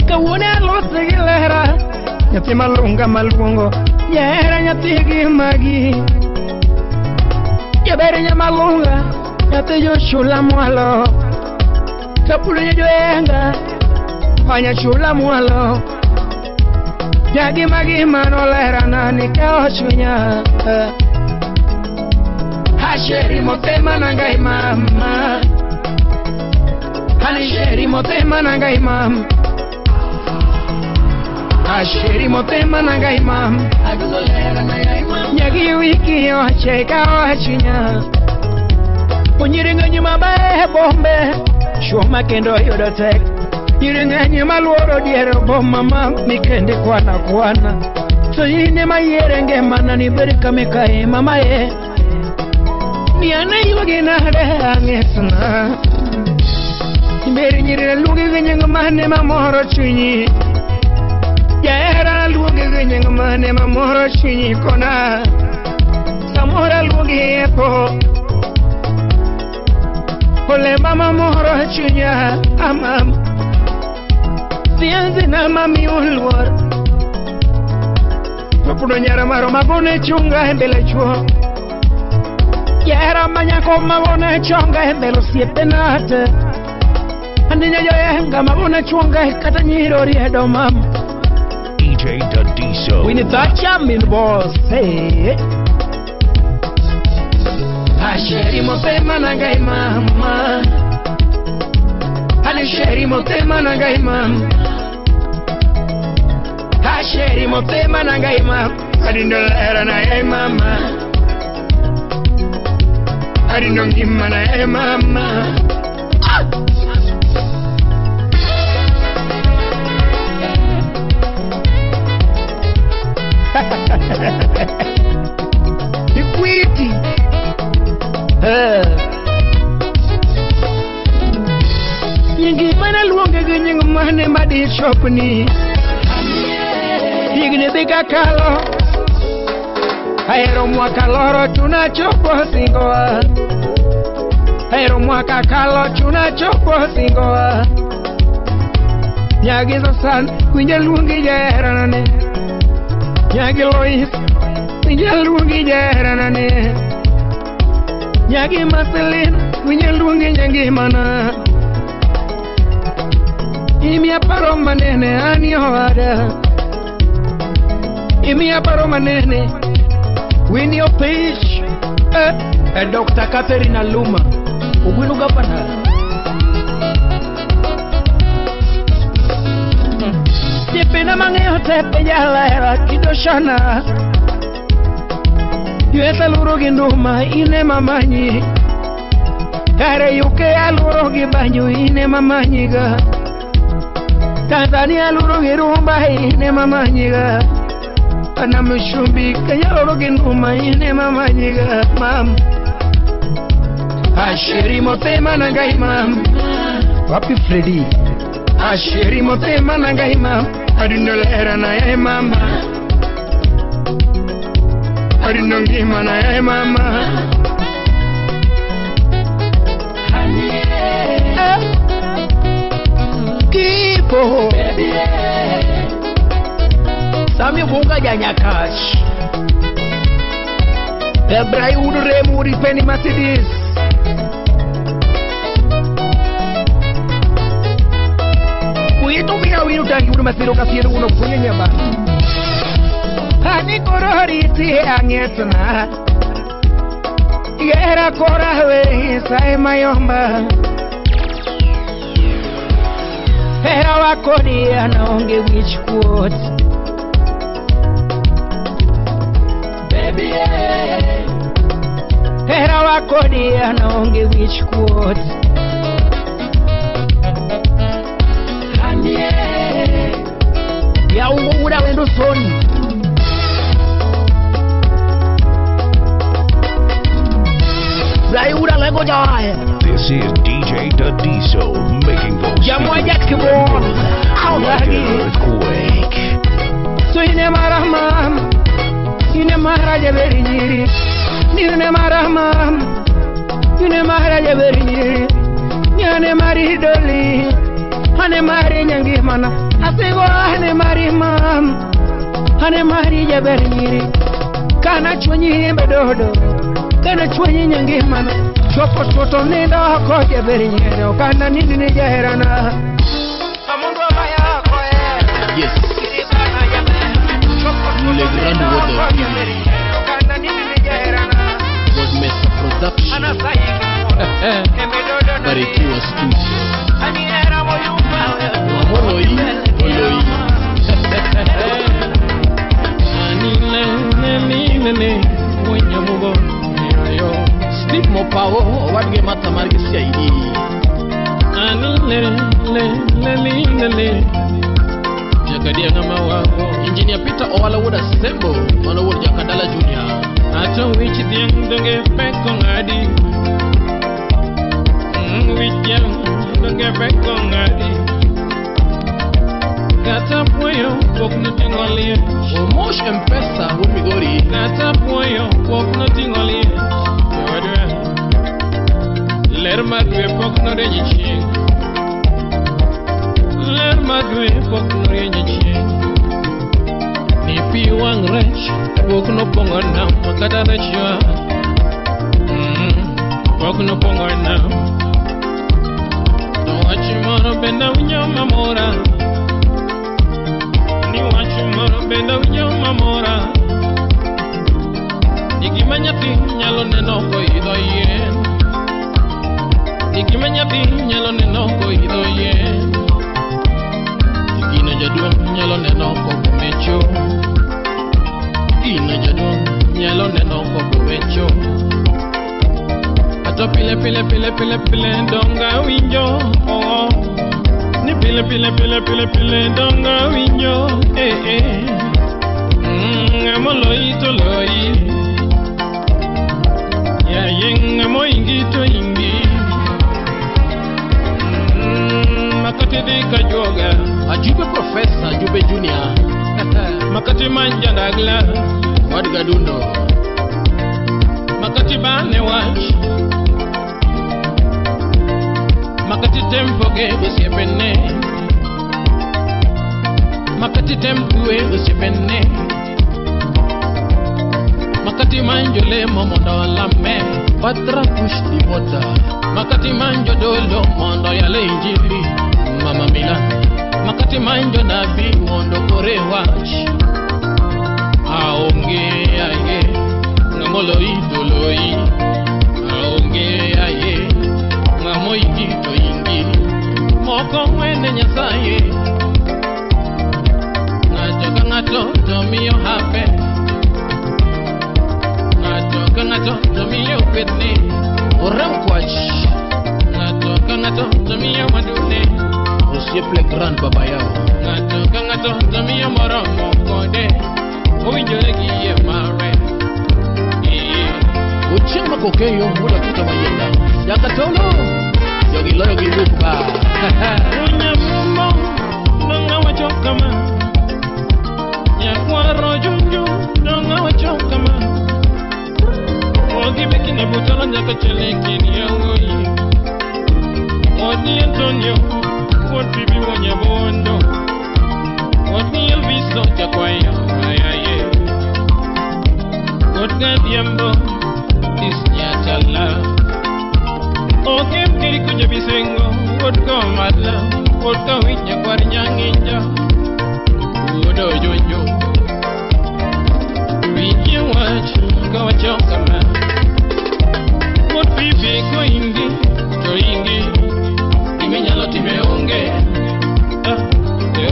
Que una luz de guilera, ya te malunga malungo, ya era ya tigi magi. Ya vere ya malunga, ya te yo chula mualo. Kapulu yo enga. Panya chula mualo. Yagi magi manolera nani kao chunya. Hasheri motema nangai mama. Hasheri motema nangai mama. Hasheri motema nangai mama. Yagi wiki yo cheka o chunya. Punyiringa nyuma bae bombe. Shoma kendo yodotek. Yirengenye maluoro diero bo mama mikende kwana kwana. So yine mayerenge mana ni berika mekae mama ye. Ni ane yoge na re angesna. Imberi nyire luge genye ngamane mamoro chunyi. Yaera luge genye ngamane mamoro chunyi kona. Samora luge epo. Ole mama moro chunya amam. Sianzi na mami ulwar. Papuno nyara maro magone chunga hembele chuo. Yara manyako magone chunga hembelo siepenate. Andinya yoyenga magone chunga kata nyirori hedo mam. DJ Dadiso. We need that in the boss. Hey. Asheri motema nangai mama. Asheri motema nangai mama. motema na ngai mama adindolera na ye mama adindongima na ye mama Equity Yingi mana luonge gi nying mane madi shop ni Yigni dhika kalo Aero mwaka loro tunachopo singoa Aero mwaka kalo tunachopo singoa Nyagi Susan winja luongi jaeranane Nyagi Lois winja luongi jaeranane Nyagi Marceline winja luongi nyangimana Imi aparo manene ani hoada Imi aparo manene Win your page Dr. Catherine Aluma Ugwinu gapana Jepena mangeo tepe jala era kidoshana Yueta lurogi numa ine mamanyi Kare yuke alurogi banyu ine mamanyiga Tanzania lurogi rumba ine mamanyiga Ana mshumbi kaya lurogi numa ine mamanyiga Mam Ashiri motema na ngai mam Wapi Freddy Ashiri motema na ngai mam Adindolera na ye mama Adindongima na ye mama Kipo Sami bunga janyakash Ebrai udure muri peni Mercedes Kuitu mira winu tangi uru masiro kasiru uno punya nyaba Hani korori ti angetna Yera korawe sai mayomba Hera wakodi anaonge which quote Baby Hera wakodi anaonge which quote Ya ura wendo soni Ura lego jaya This is DJ Dadiso making those Jamoja kibon like an earthquake. So ine marahmam Ine maharaja beri nyiri Nine marahmam Ine maharaja beri nyiri Nyane mari doli Hane mari nyangi mana Asigo hane mari mam Hane mari jaberi nyiri Kana chwenyi bedodo Kana chwenyi nyangi mana Chopo toto nindo hako jaberi nyiri Kana nini ni jaherana Amundu amaya koe Yes Le Grand Water Kana nini ni jaherana was Mesa Production Barikiwa Studio Oloi Steve Mopawo wadge mata marge siaidi Jakadia ngama wako Engineer Peter Owala woda sembo Mana woda Jakadala Junior Ato wichi diang donge peko ngadi Wichi diang donge peko ngadi Kata puyo wok no tingolie Omosh mpesa wumigori Kata puyo wok no tingolie Ler madwe pok no renyi ching Ler madwe pok no renyi ching Ni pi wang rech wok no pongo nam Makata rech ywa Wok no pongo nam Wachimono benda unyoma mora Ni wachimono benda unyoma mora Nikimanyati nyalo neno ko idho yen Nikimanyati nyalo neno ko idho yen Tikino jaduong nyalo neno ko mecho jadun nyalo neno koko wecho ato pile donga winjo oh ni pile donga winjo amoloi to loi ya yenga mo ingi to ingi makati de kajoga ajube professor ajube junior makati manja dagla wadga dundo makati bane wach makati tempo ge usipenne makati tempo ge usipenne makati manjo le momondo lame patra push di bota makati manjo dolo mondo ya le injili mama mila makati manjo nabi mondo kore wach aonge aye ngamolo idoloi aonge aye ngamo igito ingi moko wene nyasaye ngato tomiyo hape ngato tomiyo kwetne orem kwach ngato tomiyo madune osieple grand baba yao ngato tomiyo moromo kode owinjore gi yie mare uchema kokeyo muda kutamayenda yakatolo yogi loyo gi lupa unyamumo nanga wachokama nyakwaro junju nanga wachokama ogi bekine butala nyaka chelekini yawoyi odi Antonio odi bibi wonya bondo odi Elviso chakwaya ayaye odi diambo isnyatala ogi mkiri kuja bisengo odi komala odi winya kwari nyanginja odo jojo winye wachi kawachokama odi bibi koingi toingi imenyalo time onge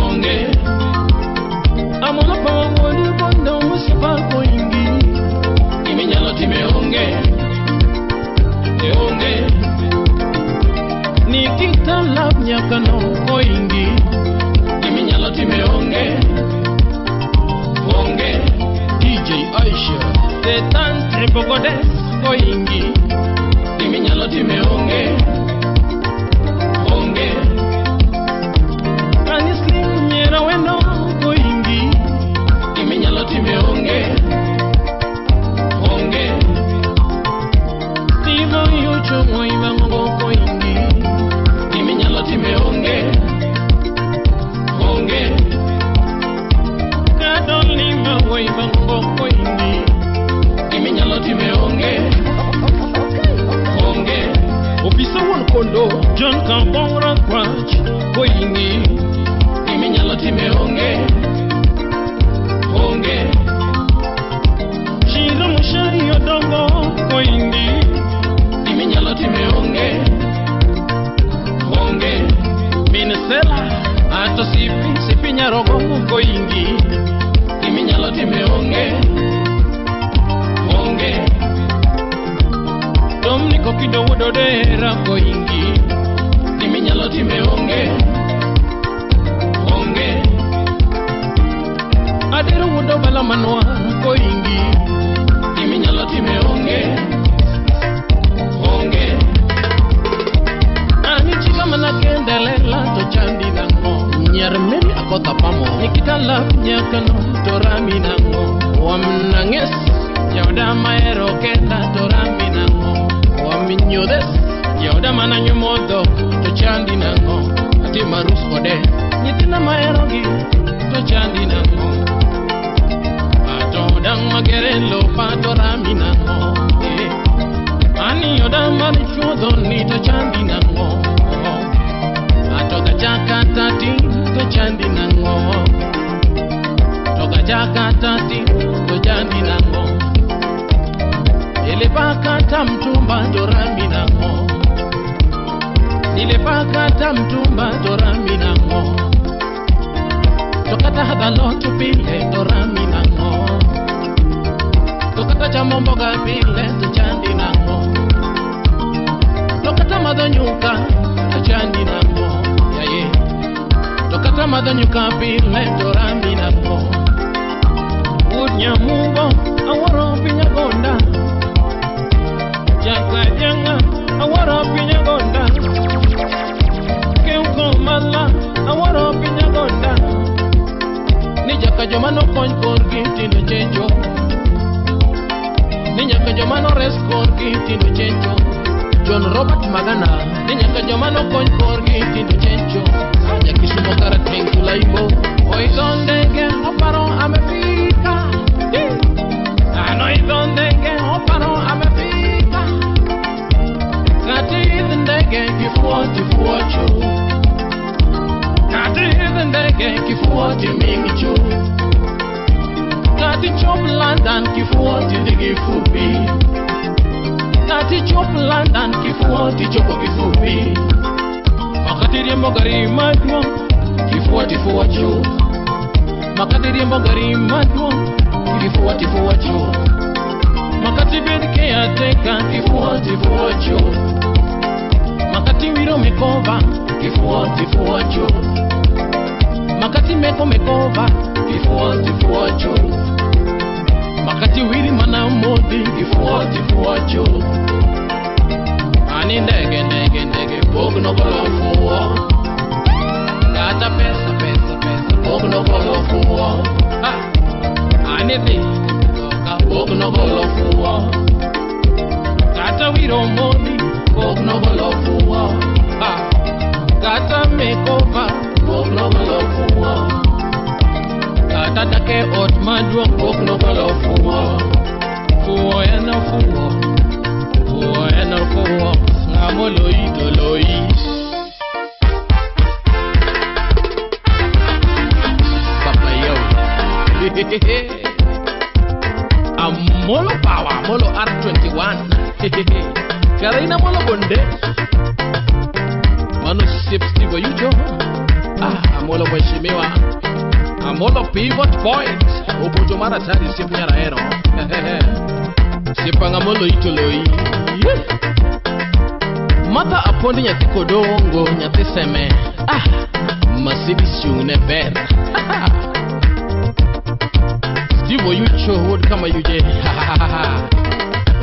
onge amola pa woni bondo musipa koingi imenyalo time onge onge nikita lab nyakano koingi imenyalo time onge DJ Aisha the tante bogodes koingi imenyalo time onge weno koingi iminyalo time onge tivo yucho moiva ngo koingi iminyalo time onge kadoli moiva ngo koingi iminyalo time onge ofisa won kondo John Kambora kwach koingi iminyalo time onge shiro mushari odongo koingi iminyalo time onge minesela ato sipi nyarogo koingi iminyalo time onge Dominico kido wododera koingi iminyalo time onge adero wudo bala manwa koingi iminyalo time onge ani chika mana kendelela to chandi nango nyar meri akota pamo nikitala nyakano torami nango wamnanges yauda maero kenda torami nango waminyodes yauda mana nyomodo to chandi nango ati marus kode nitina maero gi to chandi nango dang magerelo patorami nango ani odam mari chudo ni to chandi nango atoka jakata ti to chandi nango toka jakata ti to chandi nango ele pakata mtumba dorami nango ile pakata mtumba dorami nango tokata hadalo tupile dorami nango chamo mboga pile to chandi nango. Lokata madonyuka to chandi nango. Ya ye. Lokata madonyuka pile to rami nango. Unya mugo aworo pinya gonda. Jaka janga aworo pinya gonda. Keuko mala aworo pinya gonda. Ni jaka jomano kony korgi tindo chenjo. Ni nyaka jomano res korgi tindo chenjo. John Robert Magana. Ni nyaka jomano kony korgi tindo chenjo. Aja kisumo karateng kulaimbo. Oizondenge oparo amefika. Ano izondenge oparo amefika. Kati izondenge kifuacho. Kati izondenge kifuati mingicho. Kati chop London kifuati digi fupi. Kati chop London kifuati chopo kifupi. Makati riembo gari madwo kifuati fuacho. Makati riembo gari madwo kifuati fuacho. Makati bedke ateka kifuati fuacho. Makati wiro mekova kifuati fuacho. Makati meko mekova kifuati fuacho. Makati wiri mana modi kifuati fuacho. Ani ndege pogno kolo fuo. Gata pesa pogno kolo fuo. Ani di pogno kolo fuo. Gata wiro modi pogno kolo fuo. Gata mekova pogno kolo fuo. Gata dake ot madwo pogno kolo fuo. Fuo eno fuo. Fuo eno fuo. Ngamoloi doloi. Papa yo. Amolo power, molo R21. Karina molo bonde. Mano sipsti boyucho. Amolo boshimiwa. Amolo pivot point. Obojo mara tari sipnyara ero. Sipanga molo itoloi. Mata apondi nyati kodongo nyati seme. Masidi shune ber. Stivo yucho wood kama yuje.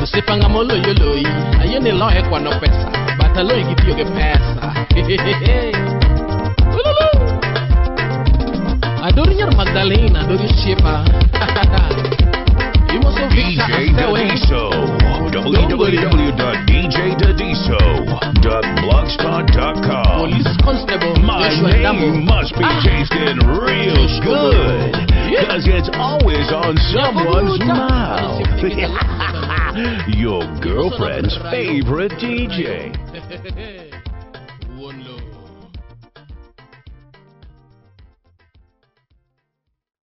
Usipanga molo yoloi. Ayene loe kwa no pesa. Bata loi gitiyo ke pesa. Adorinyar Magdalena, adori shepa. DJ Dadiso. www.djdadiso.blogspot.com. Police Constable My name must be tasting real good. Because it's always on someone's mouth. Your girlfriend's favorite DJ.